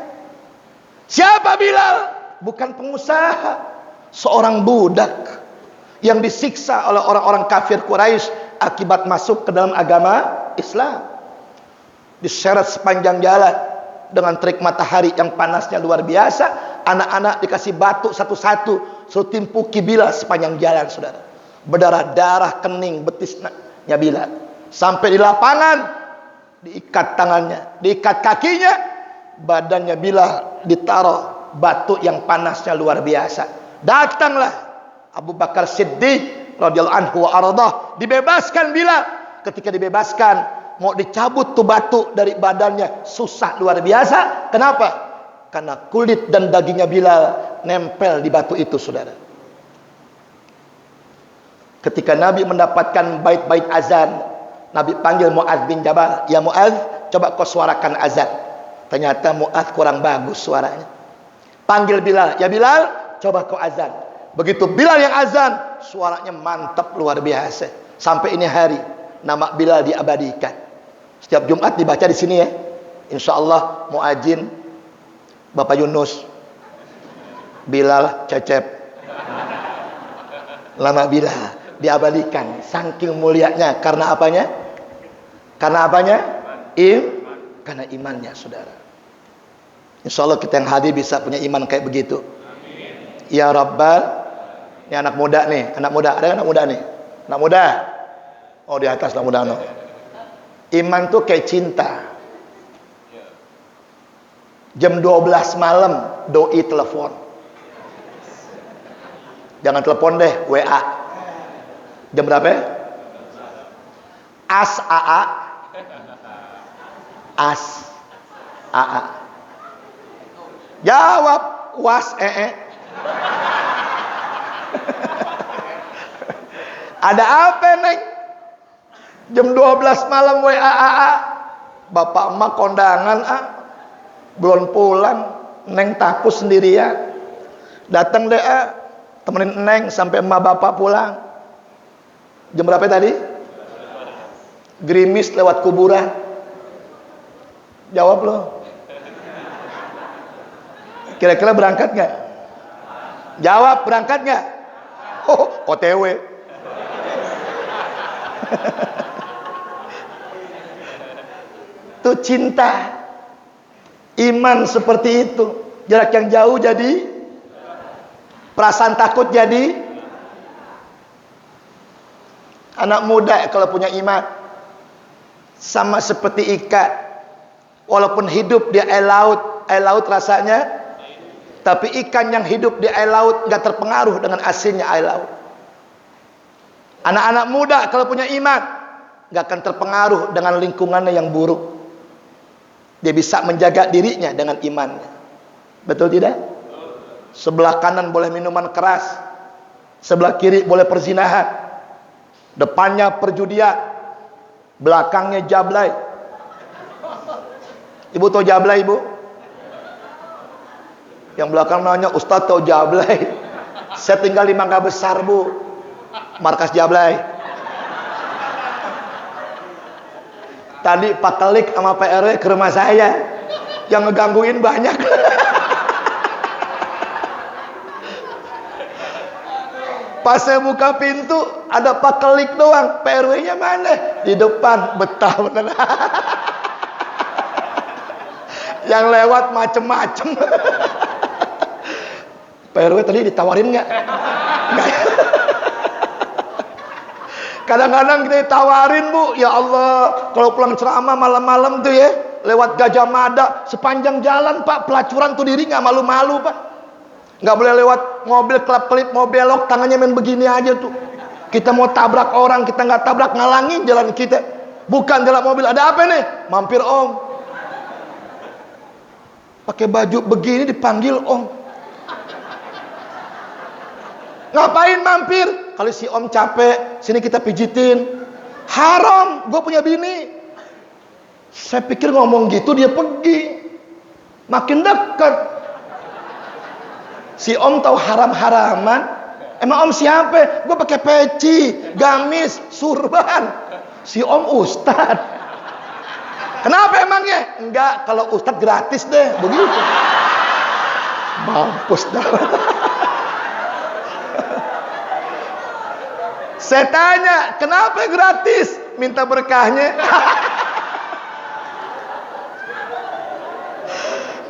Siapa Bilal? Bukan pengusaha. Seorang budak yang disiksa oleh orang-orang kafir Quraisy akibat masuk ke dalam agama Islam. Diseret sepanjang jalan dengan terik matahari yang panasnya luar biasa. Anak-anak dikasih batu satu-satu, suruh timpuki Bilal sepanjang jalan, saudara. Berdarah-darah kening betisnya Bilal. Sampai di lapangan, diikat tangannya, diikat kakinya, badannya Bilal ditaruh batu yang panasnya luar biasa. Datanglah Abu Bakar Siddiq radhiyallahu anhu wa ardah, dibebaskan Bilal. Ketika dibebaskan, mau dicabut tuh batu dari badannya, susah luar biasa. Kenapa? Karena kulit dan dagingnya Bilal nempel di batu itu, saudara. Ketika Nabi mendapatkan bait-bait azan, Nabi panggil Mu'adz bin Jabal, "Ya Mu'adz, coba kau suarakan azan." Ternyata Mu'adz kurang bagus suaranya. Panggil Bilal, "Ya Bilal, coba kau azan." Begitu Bilal yang azan, suaranya mantap luar biasa. Sampai ini hari nama Bilal diabadikan. Setiap Jumat dibaca di sini ya. Insyaallah muadzin Bapak Yunus, Bilal Cecep. Nama Bilal diabadikan saking mulianya. Karena apanya? Karena apanya? Karena imannya, saudara. Insya Allah kita yang hadir bisa punya iman kayak begitu. Ya Rabbal. Ini anak muda nih, anak muda. Ada anak muda nih? Anak muda. Oh, di atas anak muda no. Iman tuh kayak cinta. Jam 12 malam doi telepon. Jangan telepon deh, WA. Jam berapa ya? As AA. As AA. Jawab was Ada apa, Neng? Jam 12 malam WA AA. Bapak emak kondangan belum pulang. Neng takut sendirian. Datang deh temenin Neng sampai emak bapak pulang. Jam berapa tadi? Gerimis lewat kuburan. Jawab lo. Kira-kira berangkat gak? Jawab, berangkat gak? Oh, OTW. Itu cinta. Iman seperti itu. Jarak yang jauh jadi perasaan takut jadi. Anak muda kalau punya iman sama seperti ikan. Walaupun hidup di air laut rasanya, tapi ikan yang hidup di air laut gak terpengaruh dengan asinnya air laut. Anak-anak muda kalau punya iman gak akan terpengaruh dengan lingkungannya yang buruk. Dia bisa menjaga dirinya dengan imannya. Betul tidak? Sebelah kanan boleh minuman keras, sebelah kiri boleh perzinahan, depannya perjudian, belakangnya jablay. Ibu tahu jablay, Ibu? Yang belakang namanya Ustadz tahu jablay. Saya tinggal di Mangga Besar, Bu. Markas jablay. Tadi Pak Kelik sama Pak RW ke rumah saya. Yang ngegangguin banyak. Pas saya buka pintu, ada Pak Kelik doang. Pak RW-nya mana? Di depan. Betah bener. Yang lewat macem-macem. Pak RW tadi ditawarin nggak? Nggak. Kadang-kadang kita ditawarin, Bu. Ya Allah, kalau pulang ceramah malam-malam tuh ya, lewat Gajah Mada, sepanjang jalan Pak, pelacuran tuh diri nggak malu-malu Pak. Nggak boleh lewat mobil kelap-kelip, mau belok, tangannya main begini aja tuh. Kita mau tabrak orang, kita nggak tabrak, ngalangin jalan kita. Bukan jalan mobil, ada apa nih? Mampir Om. Pakai baju begini dipanggil Om. Ngapain mampir? Kalau si Om capek, sini kita pijitin. Haram, gue punya bini. Saya pikir ngomong gitu dia pergi. Makin dekat. Si Om tahu haram-haraman. Emang Om siapa? Gue pakai peci, gamis, surban. Si Om Ustad. Kenapa emangnya? Enggak, kalau Ustad gratis deh, begitu. Mampus dah. Saya tanya, kenapa gratis? Minta berkahnya.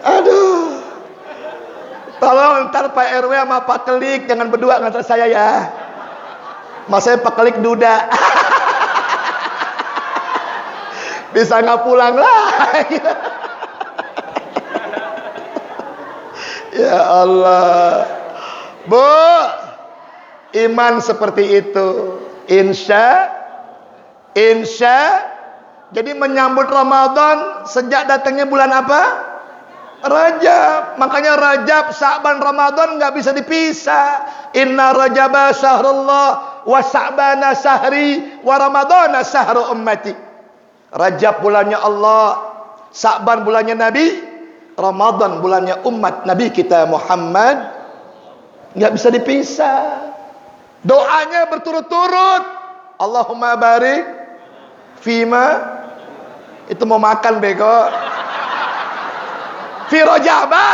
Aduh. Tolong ntar Pak RW sama Pak Kelik jangan berdua ngantar saya ya. Mas saya Pak Kelik duda. Bisa nggak pulang lagi. Ya Allah. Bu, iman seperti itu. Insya. Jadi menyambut Ramadan sejak datangnya bulan apa? Rajab. Makanya Rajab, Sa'ban, Ramadan nggak bisa dipisah. Inna Rajaba syahrullah wa Sa'bana syahri wa Ramadana syahru ummati. Rajab bulannya Allah, Sa'ban bulannya Nabi, Ramadan bulannya umat Nabi kita Muhammad. Nggak bisa dipisah. Doanya berturut-turut. Allahumma barik fima. Itu mau makan bego. Fi rojaba.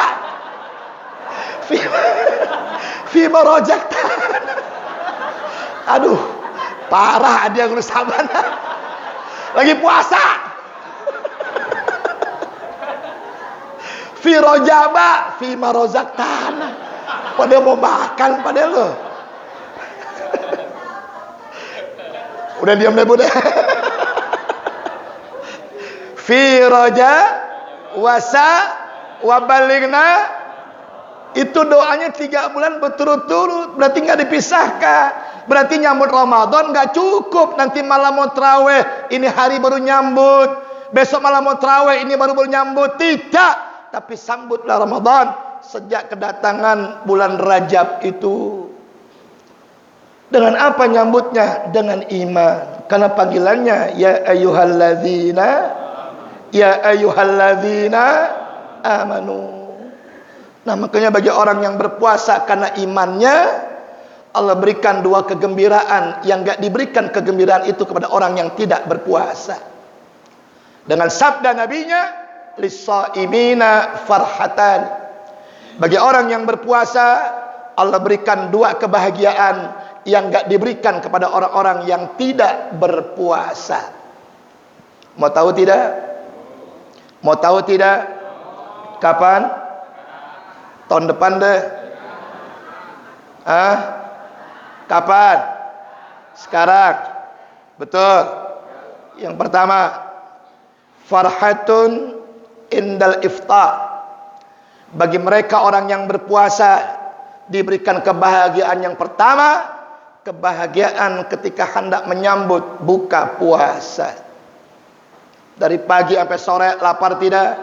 Fima rojakta. Aduh, parah dia ngurus saban. Lagi puasa. Fi rojaba, fi marozak tanah. Pada mau makan pada lo. Udah diam deh Bunda. Fi roja wasa wabaligna. Itu doanya 3 bulan berturut-turut. Berarti nggak dipisahkan. Berarti nyambut Ramadan nggak cukup. Nanti malam mau terawih, ini hari baru nyambut. Besok malam mau terawih, ini baru nyambut. Tidak. Tapi sambutlah Ramadan sejak kedatangan bulan Rajab itu. Dengan apa nyambutnya? Dengan iman. Karena panggilannya ya ayyuhalladzina amanu. Nah, makanya bagi orang yang berpuasa karena imannya, Allah berikan 2 kegembiraan yang gak diberikan kegembiraan itu kepada orang yang tidak berpuasa. Dengan sabda nabinya, lis-shaimina farhatan. Bagi orang yang berpuasa, Allah berikan 2 kebahagiaan yang gak diberikan kepada orang-orang yang tidak berpuasa. Mau tahu tidak? Mau tahu tidak? Kapan? Tahun depan deh. Kapan? Sekarang. Betul. Yang pertama, farhatun indal iftar. Bagi mereka orang yang berpuasa diberikan kebahagiaan yang pertama, kebahagiaan ketika hendak menyambut buka puasa. Dari pagi sampai sore lapar tidak?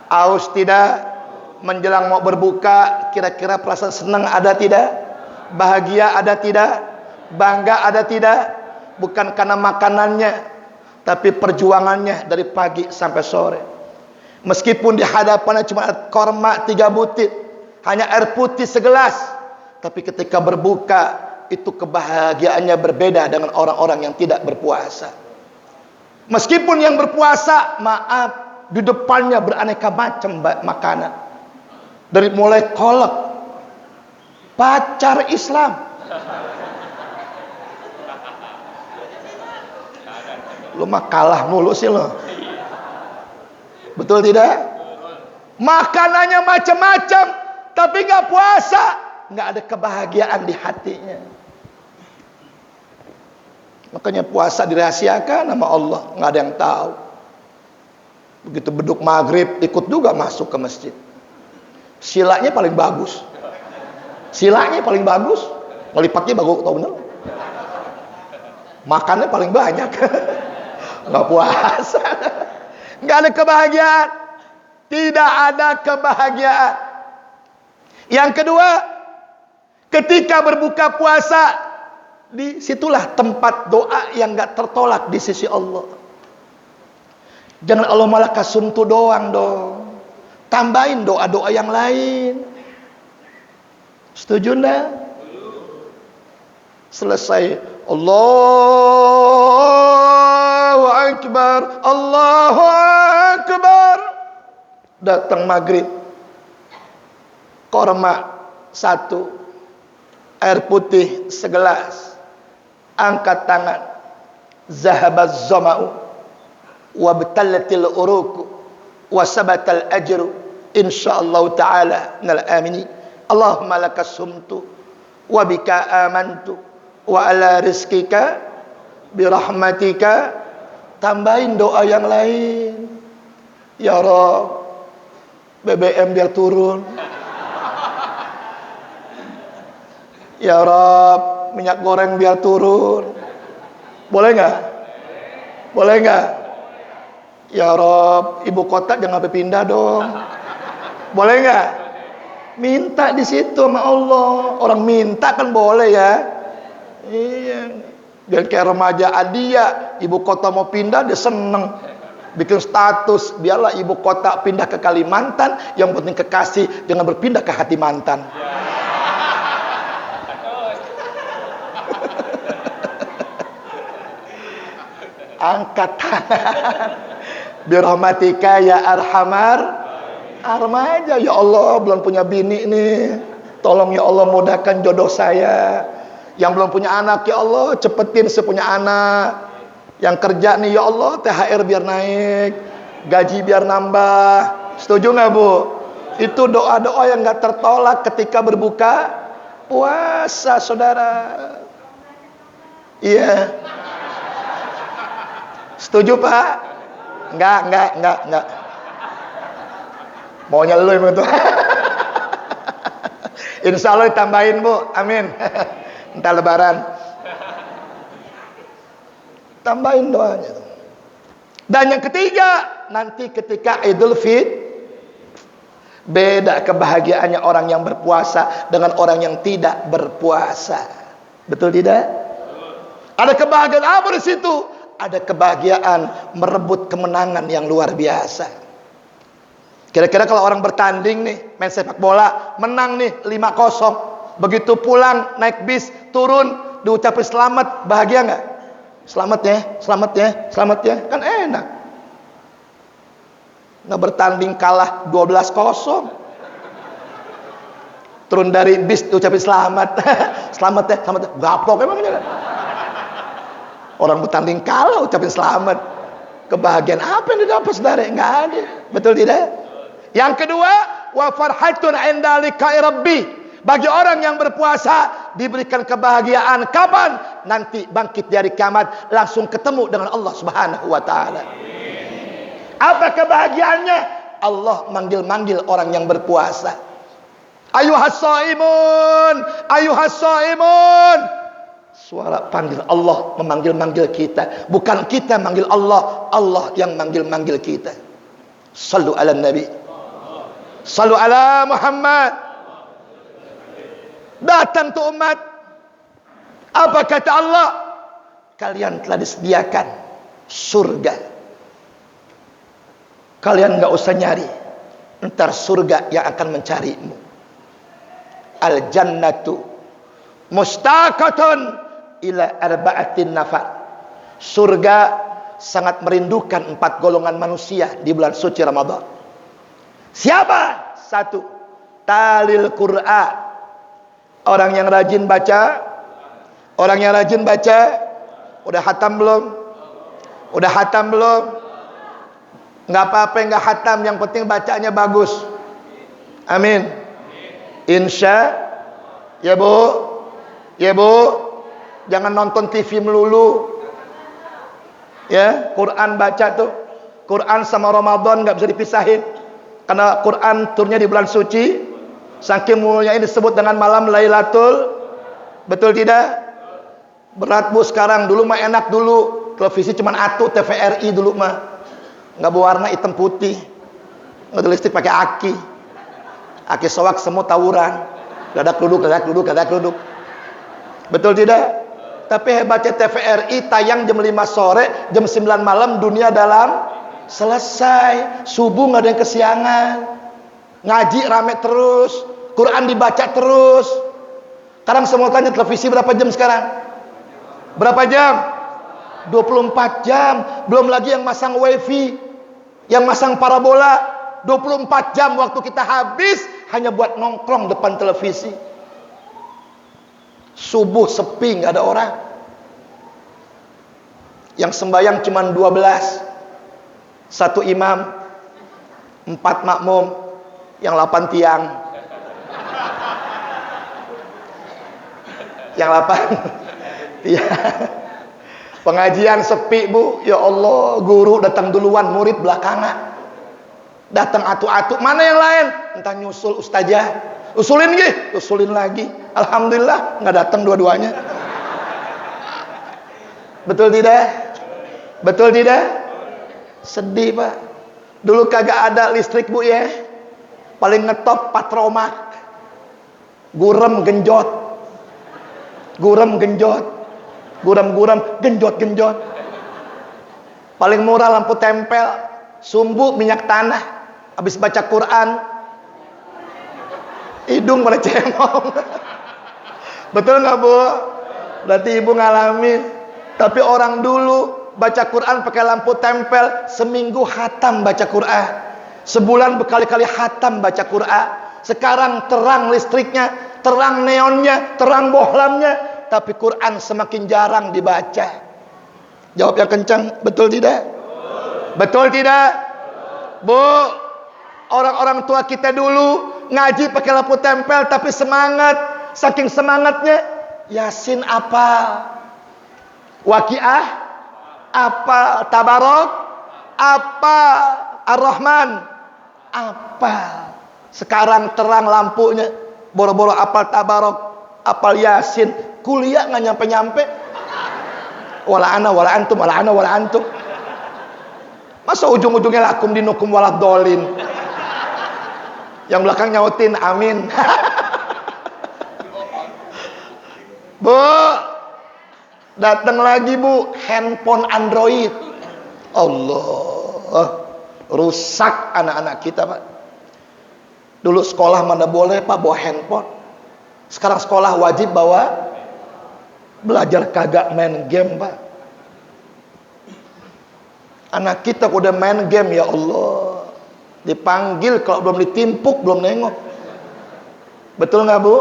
Aus tidak? Menjelang mau berbuka, kira-kira perasaan senang ada tidak? Bahagia ada tidak? Bangga ada tidak? Bukan karena makanannya, tapi perjuangannya dari pagi sampai sore. Meskipun di hadapannya cuma korma 3 butir, hanya air putih segelas, tapi ketika berbuka, itu kebahagiaannya berbeda dengan orang-orang yang tidak berpuasa. Meskipun yang berpuasa, maaf, di depannya beraneka macam makanan. Dari mulai kolak, pacar Islam, lu mah kalah mulu sih lo. Betul tidak? Makanannya macam-macam, tapi nggak puasa, nggak ada kebahagiaan di hatinya. Makanya puasa dirahasiakan nama Allah, nggak ada yang tahu. Begitu beduk maghrib, ikut juga masuk ke masjid. Silanya paling bagus. Silanya paling bagus. Ngelipatnya bagus, tau bener. Makannya paling banyak. Nggak puasa. Nggak ada kebahagiaan. Tidak ada kebahagiaan. Yang kedua, ketika berbuka puasa, disitulah tempat doa yang nggak tertolak di sisi Allah. Jangan Allah malah kasumtu doang dong. Tambahin doa-doa yang lain. Setuju enggak? Selesai Allahu Akbar, Allahu Akbar. Datang maghrib, korma 1, air putih segelas. Angkat tangan, zahabaz zama'u wabtallatil uruku wasabatal ajru insyaallah ta'ala minal aminin. Allahumma lakas sumtu wa bika amantu wa ala rizkika birahmatika. Tambahin doa yang lain. Ya Rabb, BBM biar turun. Ya Rabb, minyak goreng biar turun. Boleh nggak? Boleh nggak? Ya Rob, ibu kota jangan sampai pindah dong. Boleh nggak? Minta di situ sama Allah. Orang minta kan boleh ya. Iya. Biar kayak remaja Adia, ibu kota mau pindah dia seneng. Bikin status, biarlah ibu kota pindah ke Kalimantan, yang penting kekasih, jangan berpindah ke hati mantan. Angkat tangan. Birahmatika ya arhamar armaja. Ya Allah, belum punya bini nih, tolong ya Allah mudahkan jodoh saya. Yang belum punya anak, ya Allah cepetin saya punya anak. Yang kerja nih, ya Allah THR biar naik. gaji biar nambah. Setuju nggak Bu? Itu doa-doa yang nggak tertolak ketika berbuka puasa, saudara. Iya. Setuju Pak? Enggak. Maunya lu yang begitu. Insya Allah ditambahin Bu, amin. Entar lebaran tambahin doanya. Dan yang ketiga, nanti ketika Idul Fitri, beda kebahagiaannya orang yang berpuasa dengan orang yang tidak berpuasa. Betul tidak? Ada kebahagiaan apa di situ? Ada kebahagiaan merebut kemenangan yang luar biasa. Kira-kira kalau orang bertanding nih, main sepak bola, menang nih 5-0. Begitu pulang naik bis, turun, diucapin selamat, bahagia nggak? Selamat ya, kan enak. Nggak bertanding kalah 12-0. Turun dari bis diucapin selamat. Selamat ya. Gaplok emangnya. Orang bertanding kalah ucapin selamat. Kebahagiaan apa yang didapat saudara? Nggak ada. Betul tidak? Yang kedua, wa farhatun 'inda liqa'i rabbi. Bagi orang yang berpuasa diberikan kebahagiaan kapan? Nanti bangkit dari kiamat langsung ketemu dengan Allah Subhanahu wa taala. Apa kebahagiaannya? Allah manggil-manggil orang yang berpuasa. Ayuhas shaimun. Suara panggil Allah memanggil-manggil kita. Bukan kita manggil Allah, Allah yang manggil-manggil kita. Sallu ala Nabi. Sallu ala Muhammad. Datang tuh umat. Apa kata Allah? Kalian telah disediakan surga. Kalian gak usah nyari, ntar surga yang akan mencarimu. Al jannatu mustaqatun ila arba'atin nafar. Surga sangat merindukan 4 golongan manusia di bulan suci Ramadan. Siapa? 1, talil Qur'an. Orang yang rajin baca. Orang yang rajin baca. Udah hatam belum? Udah hatam belum? Nggak apa-apa nggak hatam, yang penting bacanya bagus. Amin. Insya. Ya Bu. Ya Bu. Jangan nonton TV melulu. Ya, Quran baca tuh. Quran sama Ramadan nggak bisa dipisahin. Karena Quran turunnya di bulan suci. Saking mulia ini disebut dengan malam Lailatul. Betul tidak? Berat Bu sekarang. Dulu mah enak dulu. Televisi cuman atu, TVRI dulu mah. Nggak berwarna hitam putih. Nggak ada listrik pakai aki. Aki soak semua tawuran. Dadak duduk. Betul tidak? Tapi hebatnya TVRI tayang jam 5 sore, jam 9 malam dunia dalam selesai. Subuh nggak ada yang kesiangan. Ngaji rame terus, Quran dibaca terus. Sekarang semua tanya televisi berapa jam sekarang? Berapa jam? 24 jam. Belum lagi yang masang wifi, yang masang parabola. 24 jam waktu kita habis hanya buat nongkrong depan televisi. Subuh sepi, nggak ada orang. Yang sembahyang cuma 12. 1 imam, 4 makmum. Yang 8 tiang. Yang 8 tiang. Pengajian sepi Bu. Ya Allah, guru datang duluan, murid belakangan. Datang atu-atu, mana yang lain? Entah nyusul ustazah. Usulin gih, usulin lagi. Alhamdulillah nggak datang dua-duanya. Betul tidak? Betul tidak? Sedih Pak. Dulu kagak ada listrik Bu ya. Paling ngetop Patromak. Gurem genjot. Gurem genjot. Paling murah lampu tempel, sumbu minyak tanah. Habis baca Quran, hidung pada cemong. Betul nggak Bu? Berarti Ibu ngalamin. Tapi orang dulu baca Quran pakai lampu tempel, seminggu khatam baca Quran. Sebulan berkali-kali khatam baca Quran. Sekarang terang listriknya, terang neonnya, terang bohlamnya, tapi Quran semakin jarang dibaca. Jawab yang kencang, betul tidak? Betul tidak? Bu, orang-orang tua kita dulu ngaji pakai lampu tempel tapi semangat. Saking semangatnya, Yasin apa? Waqiah apa? Tabarok apa? Ar-Rahman apa? Sekarang terang lampunya, boro-boro apal Tabarok, apal Yasin, kuliah nggak nyampe-nyampe. Wala ana wala antum, wala ana wala antum. Masa ujung-ujungnya lakum dinukum walad dolin. Yang belakang nyautin amin. Bu, datang lagi bu, handphone Android. Allah, rusak anak-anak kita pak. Dulu sekolah mana boleh pak bawa handphone. Sekarang sekolah wajib bawa. Belajar kagak main game pak. Anak kita udah main game ya Allah. Dipanggil kalau belum ditimpuk belum nengok. Betul nggak bu?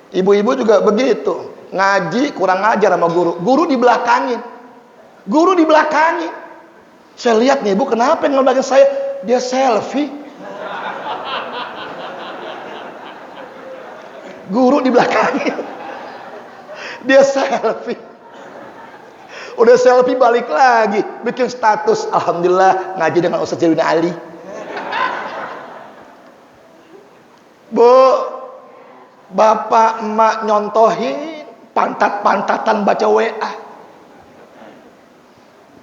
Ibu-ibu juga begitu. Ngaji kurang ajar sama guru. Guru dibelakangin. Guru dibelakangin. Saya lihat nih ibu kenapa yang ngebelakangin saya? Dia selfie. Guru dibelakangin. Dia selfie. Udah selfie balik lagi bikin status, alhamdulillah ngaji dengan Ustaz Jawina Ali. Bu, bapak emak nyontohin pantat-pantatan baca WA.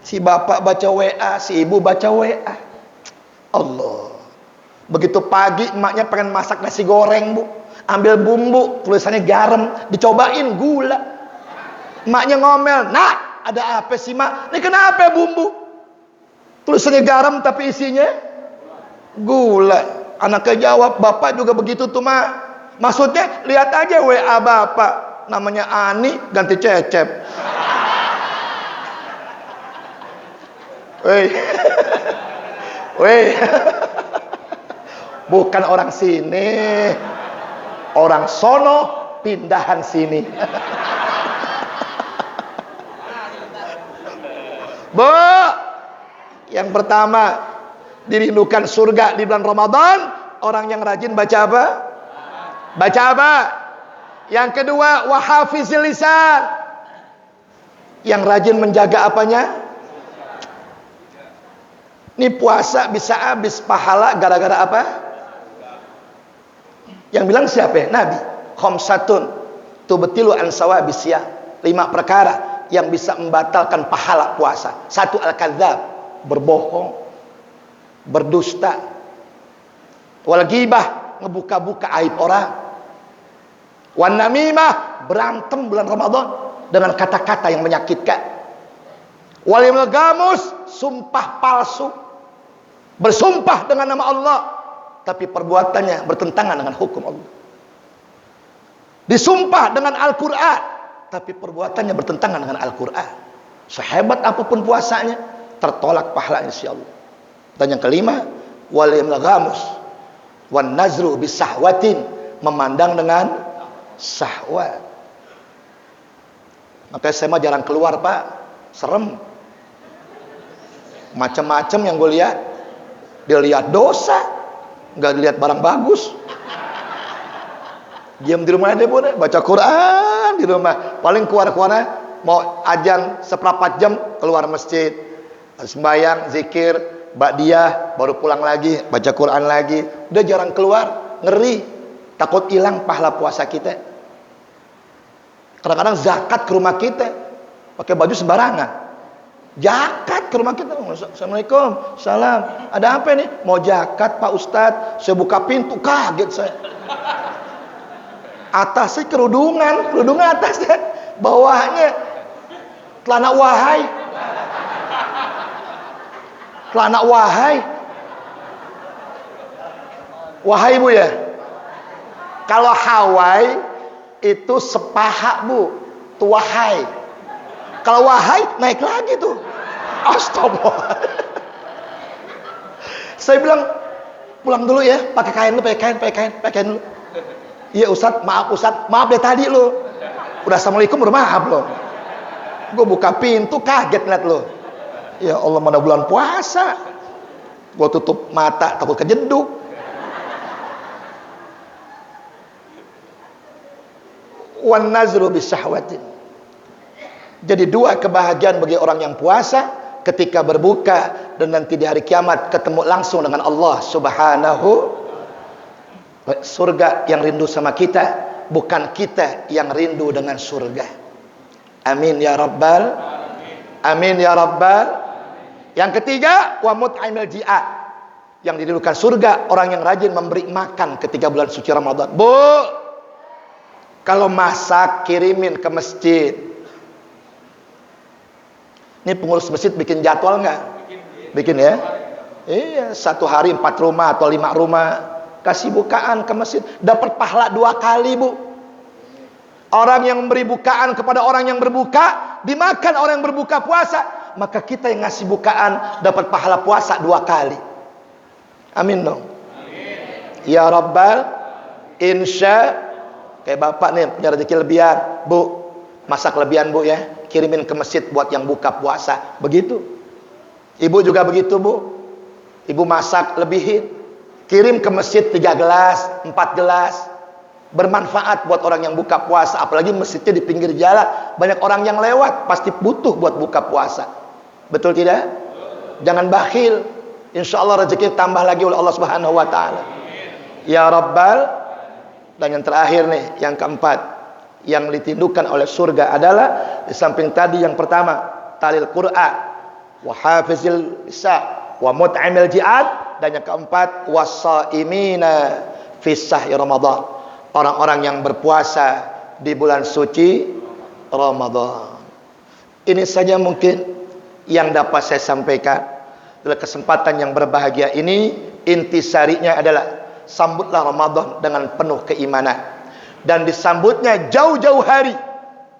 Si bapak baca WA, si ibu baca WA. Allah. Begitu pagi emaknya pengen masak nasi goreng bu, ambil bumbu, tulisannya garam, dicobain gula. Emaknya ngomel, nak ada apa sih mak? Ini kenapa bumbu? Tulisannya garam tapi isinya gula. Anaknya jawab, bapak juga begitu tuh mak. Maksudnya lihat aja WA bapak, namanya Ani ganti Cecep. Woi, woi, bukan orang sini, orang sono pindahan sini. Bu, yang pertama dirindukan surga di bulan Ramadan, orang yang rajin baca apa? Baca apa? Yang kedua, wahafizil lisan, yang rajin menjaga apanya? Ini puasa bisa habis pahala gara-gara apa? Yang bilang siapa ya? Nabi. Khamsatun tubtilu an sawabis siyam. 5 perkara yang bisa membatalkan pahala puasa. 1 al-kadzdzab, berbohong, berdusta. Wal ghibah, ngebuka-buka aib orang. Wan namimah, berantem bulan Ramadan dengan kata-kata yang menyakitkan. Wal gamus, sumpah palsu. Bersumpah dengan nama Allah tapi perbuatannya bertentangan dengan hukum Allah. Disumpah dengan Al-Quran tapi perbuatannya bertentangan dengan Al-Quran. Sehebat apapun puasanya, tertolak pahala insyaallah. Dan yang kelima, wal ghamus wan nazru bisahwatin, memandang dengan syahwat. Makanya saya mah jarang keluar pak, serem. Macam-macam yang gue lihat. Dia lihat dosa, nggak lihat barang bagus. Diam di rumah deh boleh, baca Quran di rumah. Paling keluar-keluarnya mau ajan seperempat jam keluar masjid, sembahyang, zikir, ba'diyah, baru pulang lagi, baca Quran lagi. Udah jarang keluar, ngeri, takut hilang pahala puasa kita. Kadang-kadang zakat ke rumah kita, pakai baju sembarangan. Zakat ke rumah kita. Assalamualaikum, salam. Ada apa nih? Mau zakat Pak Ustadz. Saya buka pintu, kaget saya. Atasnya kerudungan atasnya, bawahnya celana wahai. Celana wahai. Wahai bu ya. Kalau Hawaii itu sepaha bu, itu wahai. Kalau wahai naik lagi tuh. Astagfirullah. Saya bilang pulang dulu ya, pakai kain lu, pakai kain lu. Iya Ustadz, maaf deh tadi lu. Udah assalamualaikum, udah maaf lo. Gue buka pintu kaget liat lo. Ya Allah, mana bulan puasa. Gua tutup mata takut kejeduk. Wan nazru bisahwatin. Jadi dua kebahagiaan bagi orang yang puasa ketika berbuka dan nanti di hari kiamat ketemu langsung dengan Allah Subhanahu. Surga yang rindu sama kita, bukan kita yang rindu dengan surga. Amin ya rabbal. Amin ya rabbal. Yang ketiga, wa mut'imil ji'at. Yang dirindukan surga, orang yang rajin memberi makan ketika bulan suci Ramadan. Bu, kalau masak kirimin ke masjid. Ini pengurus masjid bikin jadwal nggak? Bikin ya? Iya, 1 hari 4 rumah atau 5 rumah kasih bukaan ke masjid, dapat pahala 2 kali, Bu. Orang yang memberi bukaan kepada orang yang berbuka, dimakan orang yang berbuka puasa, maka kita yang ngasih bukaan dapat pahala puasa 2 kali. Amin dong. Amin. Ya Rabbal, insya. Kayak bapak nih punya rezeki lebihan, Bu, masak lebihan, Bu ya, kirimin ke masjid buat yang buka puasa. Begitu. Ibu juga begitu, Bu. Ibu masak lebihin, kirim ke masjid 3 gelas, 4 gelas. Bermanfaat buat orang yang buka puasa. Apalagi masjidnya di pinggir jalan, banyak orang yang lewat, pasti butuh buat buka puasa. Betul tidak? Jangan bakhil. Insya Allah rezeki tambah lagi oleh Allah Subhanahu wa ta'ala. Ya Rabbal. Dan yang terakhir nih, yang keempat, yang ditindukan oleh surga adalah di samping tadi yang pertama, talil Qur'an, wa hafizil isa, wa mut'imil ji'ad, dan yang keempat, wasaimina fi sahri Ramadan. Orang-orang yang berpuasa di bulan suci Ramadan. Ini saja mungkin yang dapat saya sampaikan dalam kesempatan yang berbahagia ini. Intisarinya adalah sambutlah Ramadan dengan penuh keimanan, dan disambutnya jauh-jauh hari,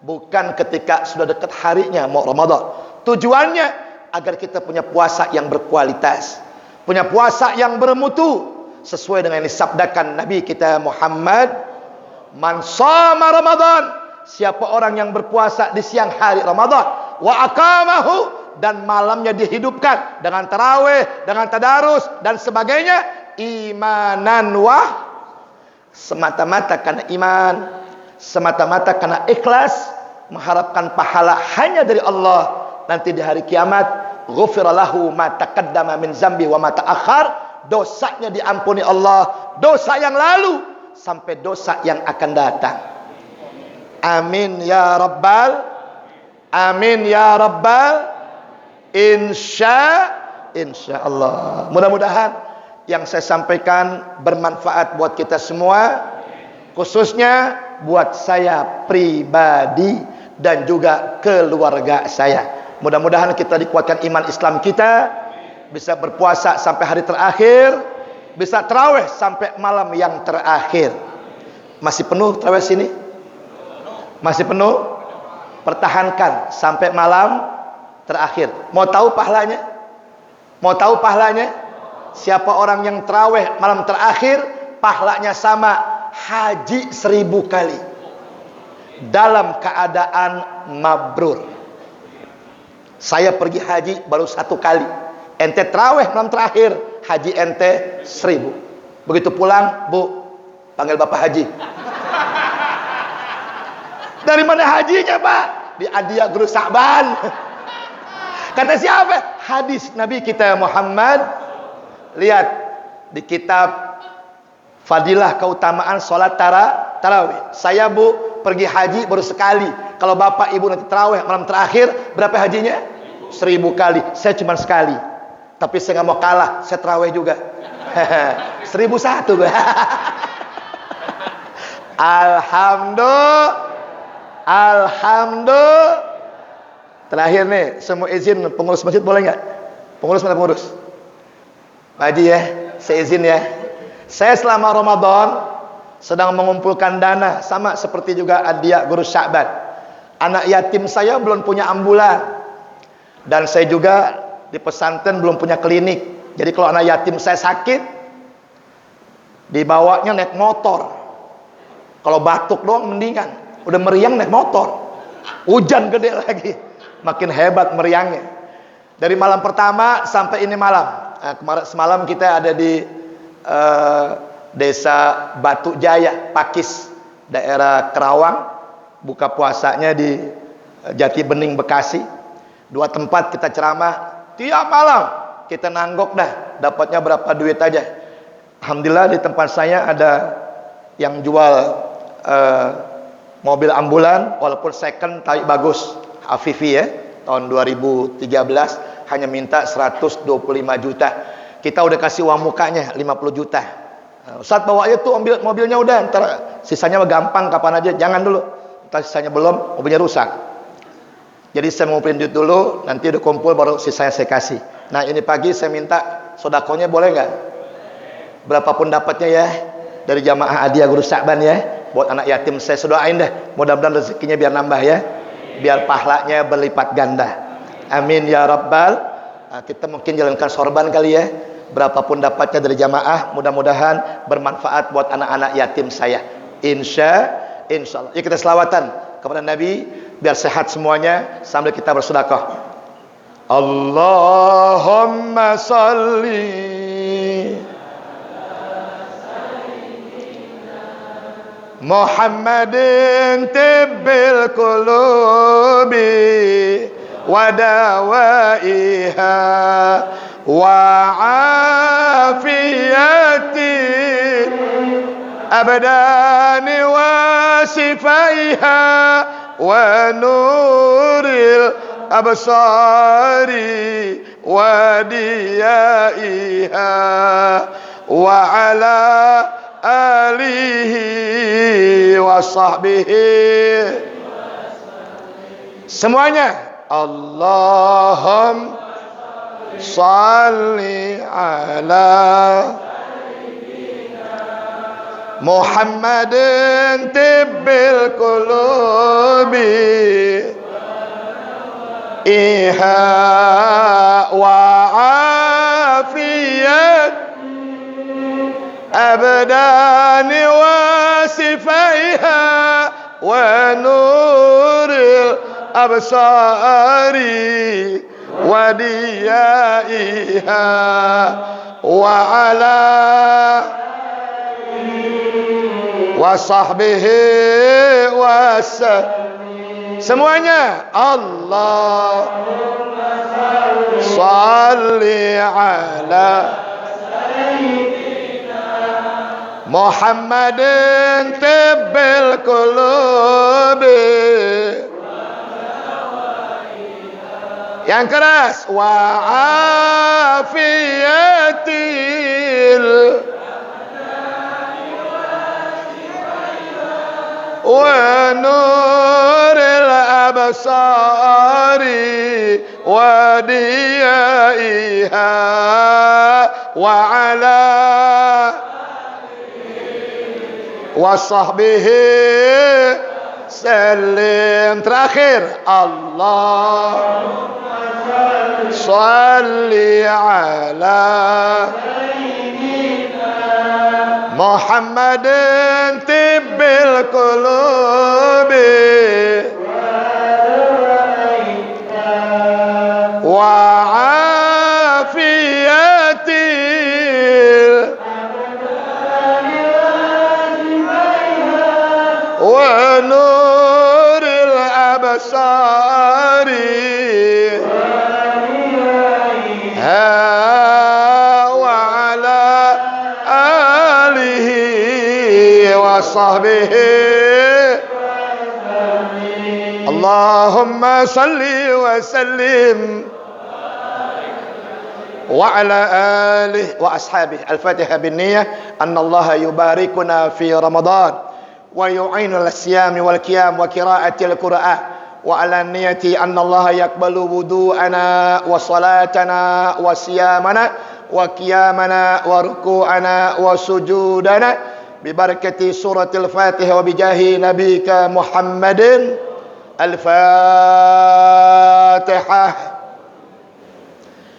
bukan ketika sudah dekat harinya mau Ramadan. Tujuannya agar kita punya puasa yang berkualitas, punya puasa yang bermutu, sesuai dengan yang disabdakan Nabi kita Muhammad, man shama Ramadan, siapa orang yang berpuasa di siang hari Ramadan, wa aqamahu, dan malamnya dihidupkan dengan tarawih, dengan tadarus dan sebagainya, imanan wah, semata-mata karena iman, semata-mata karena ikhlas, mengharapkan pahala hanya dari Allah. Nanti di hari kiamat, ghufira lahu ma taqaddama min zambi wa ma ta'akhkhar, dosanya diampuni Allah, dosa yang lalu sampai dosa yang akan datang. Amin ya rabbal. Amin ya rabbal. Insya Allah. Mudah-mudahan yang saya sampaikan bermanfaat buat kita semua, khususnya buat saya pribadi dan juga keluarga saya. Mudah-mudahan kita dikuatkan iman Islam kita, bisa berpuasa sampai hari terakhir, bisa tarawih sampai malam yang terakhir. Masih penuh tarawih sini? Masih penuh? Pertahankan sampai malam terakhir. Mau tahu pahalanya? Mau tahu pahalanya? Siapa orang yang tarawih malam terakhir, pahalanya sama haji 1000 kali dalam keadaan mabrur. Saya pergi haji baru 1 kali. Ente tarawih malam terakhir, haji ente 1000. Begitu pulang, Bu, panggil Bapak Haji. Dari mana hajinya, Pak? Di Adia Guru Sa'ban. Kata siapa? Hadis Nabi kita Muhammad. Lihat di kitab Fadilah Keutamaan Salat Tarawih. Saya, Bu, pergi haji baru sekali. Kalau Bapak Ibu nanti tarawih malam terakhir, berapa hajinya? 1000 kali. Saya cuma sekali. Tapi saya nggak mau kalah, saya tarawih juga. 1001. Alhamdulillah. Terakhir nih, semua izin pengurus masjid boleh nggak? Pengurus mana pengurus? Pak Haji ya, saya izin ya. Saya selama Ramadan sedang mengumpulkan dana, sama seperti juga Adia Guru Sa'ban. Anak yatim saya belum punya ambulan, dan saya juga di pesantren belum punya klinik. Jadi kalau anak yatim saya sakit, dibawanya naik motor. Kalau batuk doang mendingan, udah meriang naik motor. Hujan gede lagi, makin hebat meriangnya. Dari malam pertama sampai ini malam, Kemarin semalam kita ada di Desa Batu Jaya, Pakis, daerah Kerawang. Buka puasanya di Jati Bening, Bekasi. 2 tempat kita ceramah. Tiap malam kita nanggok dah, dapatnya berapa duit aja. Alhamdulillah di tempat saya ada yang jual mobil ambulan, walaupun second tapi bagus, Afifi ya, tahun 2013, hanya minta 125 juta. Kita udah kasih uang mukanya 50 juta. Ustaz bawa aja tuh ambil mobilnya, udah ntar sisanya gampang kapan aja, jangan dulu, ntar sisanya belum, mobilnya rusak. Jadi saya ngumpulin duit dulu, nanti udah kumpul baru sisanya saya kasih. Nah ini pagi saya minta sodakonya, boleh nggak? Berapapun dapatnya ya, dari jamaah hadiah Guru Sa'ban ya, buat anak yatim saya doain dah, mudah-mudahan rezekinya biar nambah ya, biar pahalanya berlipat ganda. Amin ya rabbal. Kita mungkin jalankan sorban kali ya, berapapun dapatnya dari jamaah, mudah-mudahan bermanfaat buat anak-anak yatim saya. Insyaallah. Ya kita selawatan kepada Nabi biar sehat semuanya sambil kita bersedekah. Allahumma salli Muhammadin tibbil qulubi wa dawaiha wa afiyati abdani wa sifaiha wa nuril absari wa diyaiha wa ala alihi wa sahbihi semuanya. Allahumma salli ala Muhammadin tibbil qulubi iha wa afiyat abdani wa sifaiha wa nuril absari wa diyaiha wa ala wa sahbihi wa semuanya. Allahumma salli ala Muhammadin tibbil qulubi yang keras wa afiyatil wa nuril absari wa diyaiha wa ala wa sahbihi salim. Terakhir, Allahumma salli ala Muhammadin tibbil qulubi wa afiyatil wa nuril absari wa ala alihi wa sahbihi. Allahumma salli wa sallim wa ala alihi wa ashabihi. Al-Fatihah bin niyyah anna Allah yubarikuna fi Ramadan wa yu'inu al-siyami wal qiyam wa qira'atil Qur'an wa ala niyyati anna Allah yaqbalu wudu'ana wa salatana wa siyamana wa qiyamana wa ruku'ana wa sujudana bi barakati suratil Fatihah wa bi jahi nabika Muhammadin. Al-Fatihah.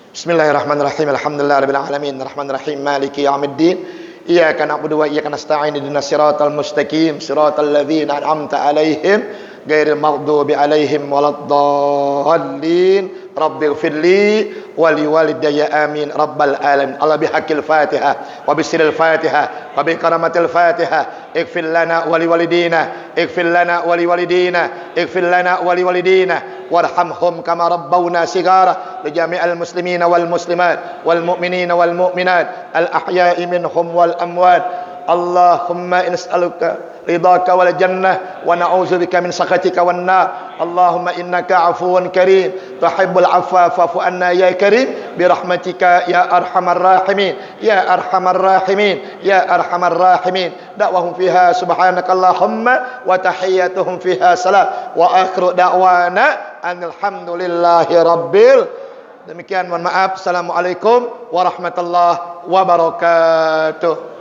Bismillahirrahmanirrahim. Alhamdulillahirabbil alamin. Arrahmanirrahim. Maliki yaumiddin. Iyyaka na'budu wa iyyaka nasta'in. Ihdinas siratal mustaqim. Siratal ladzina an'amta 'alaihim ghairil maghdubi alaihim waladdallin. Rabbighfirli wa liwalidayya amin rabbal alamin. Allah bihaqqil Fatihah wa bisiril Fatihah wa bi karamatil Fatihah. Ighfir lana wa liwalidina, ighfir lana wa liwalidina, ighfir lana wa liwalidina warhamhum kama rabbawna sigara. Li jami'il muslimina wal muslimat wal mu'minina wal mu'minat al ahya'i minhum wal amwat. Allahumma nas'aluka ridhaka wal jannah wa na'udzubika min sakhatika wan nar. Allahumma innaka afuwun karim tuhibbul afwa fa'fu anna ya karim bi rahmatika ya arhamar rahimin ya arhamar rahimin ya arhamar rahimin. Da'wahum fiha subhanakallahumma wa tahiyyatuhum fiha salam wa akhiru da'wana alhamdulillahi rabbil. Demikian, mohon maaf. Assalamualaikum warahmatullahi wabarakatuh.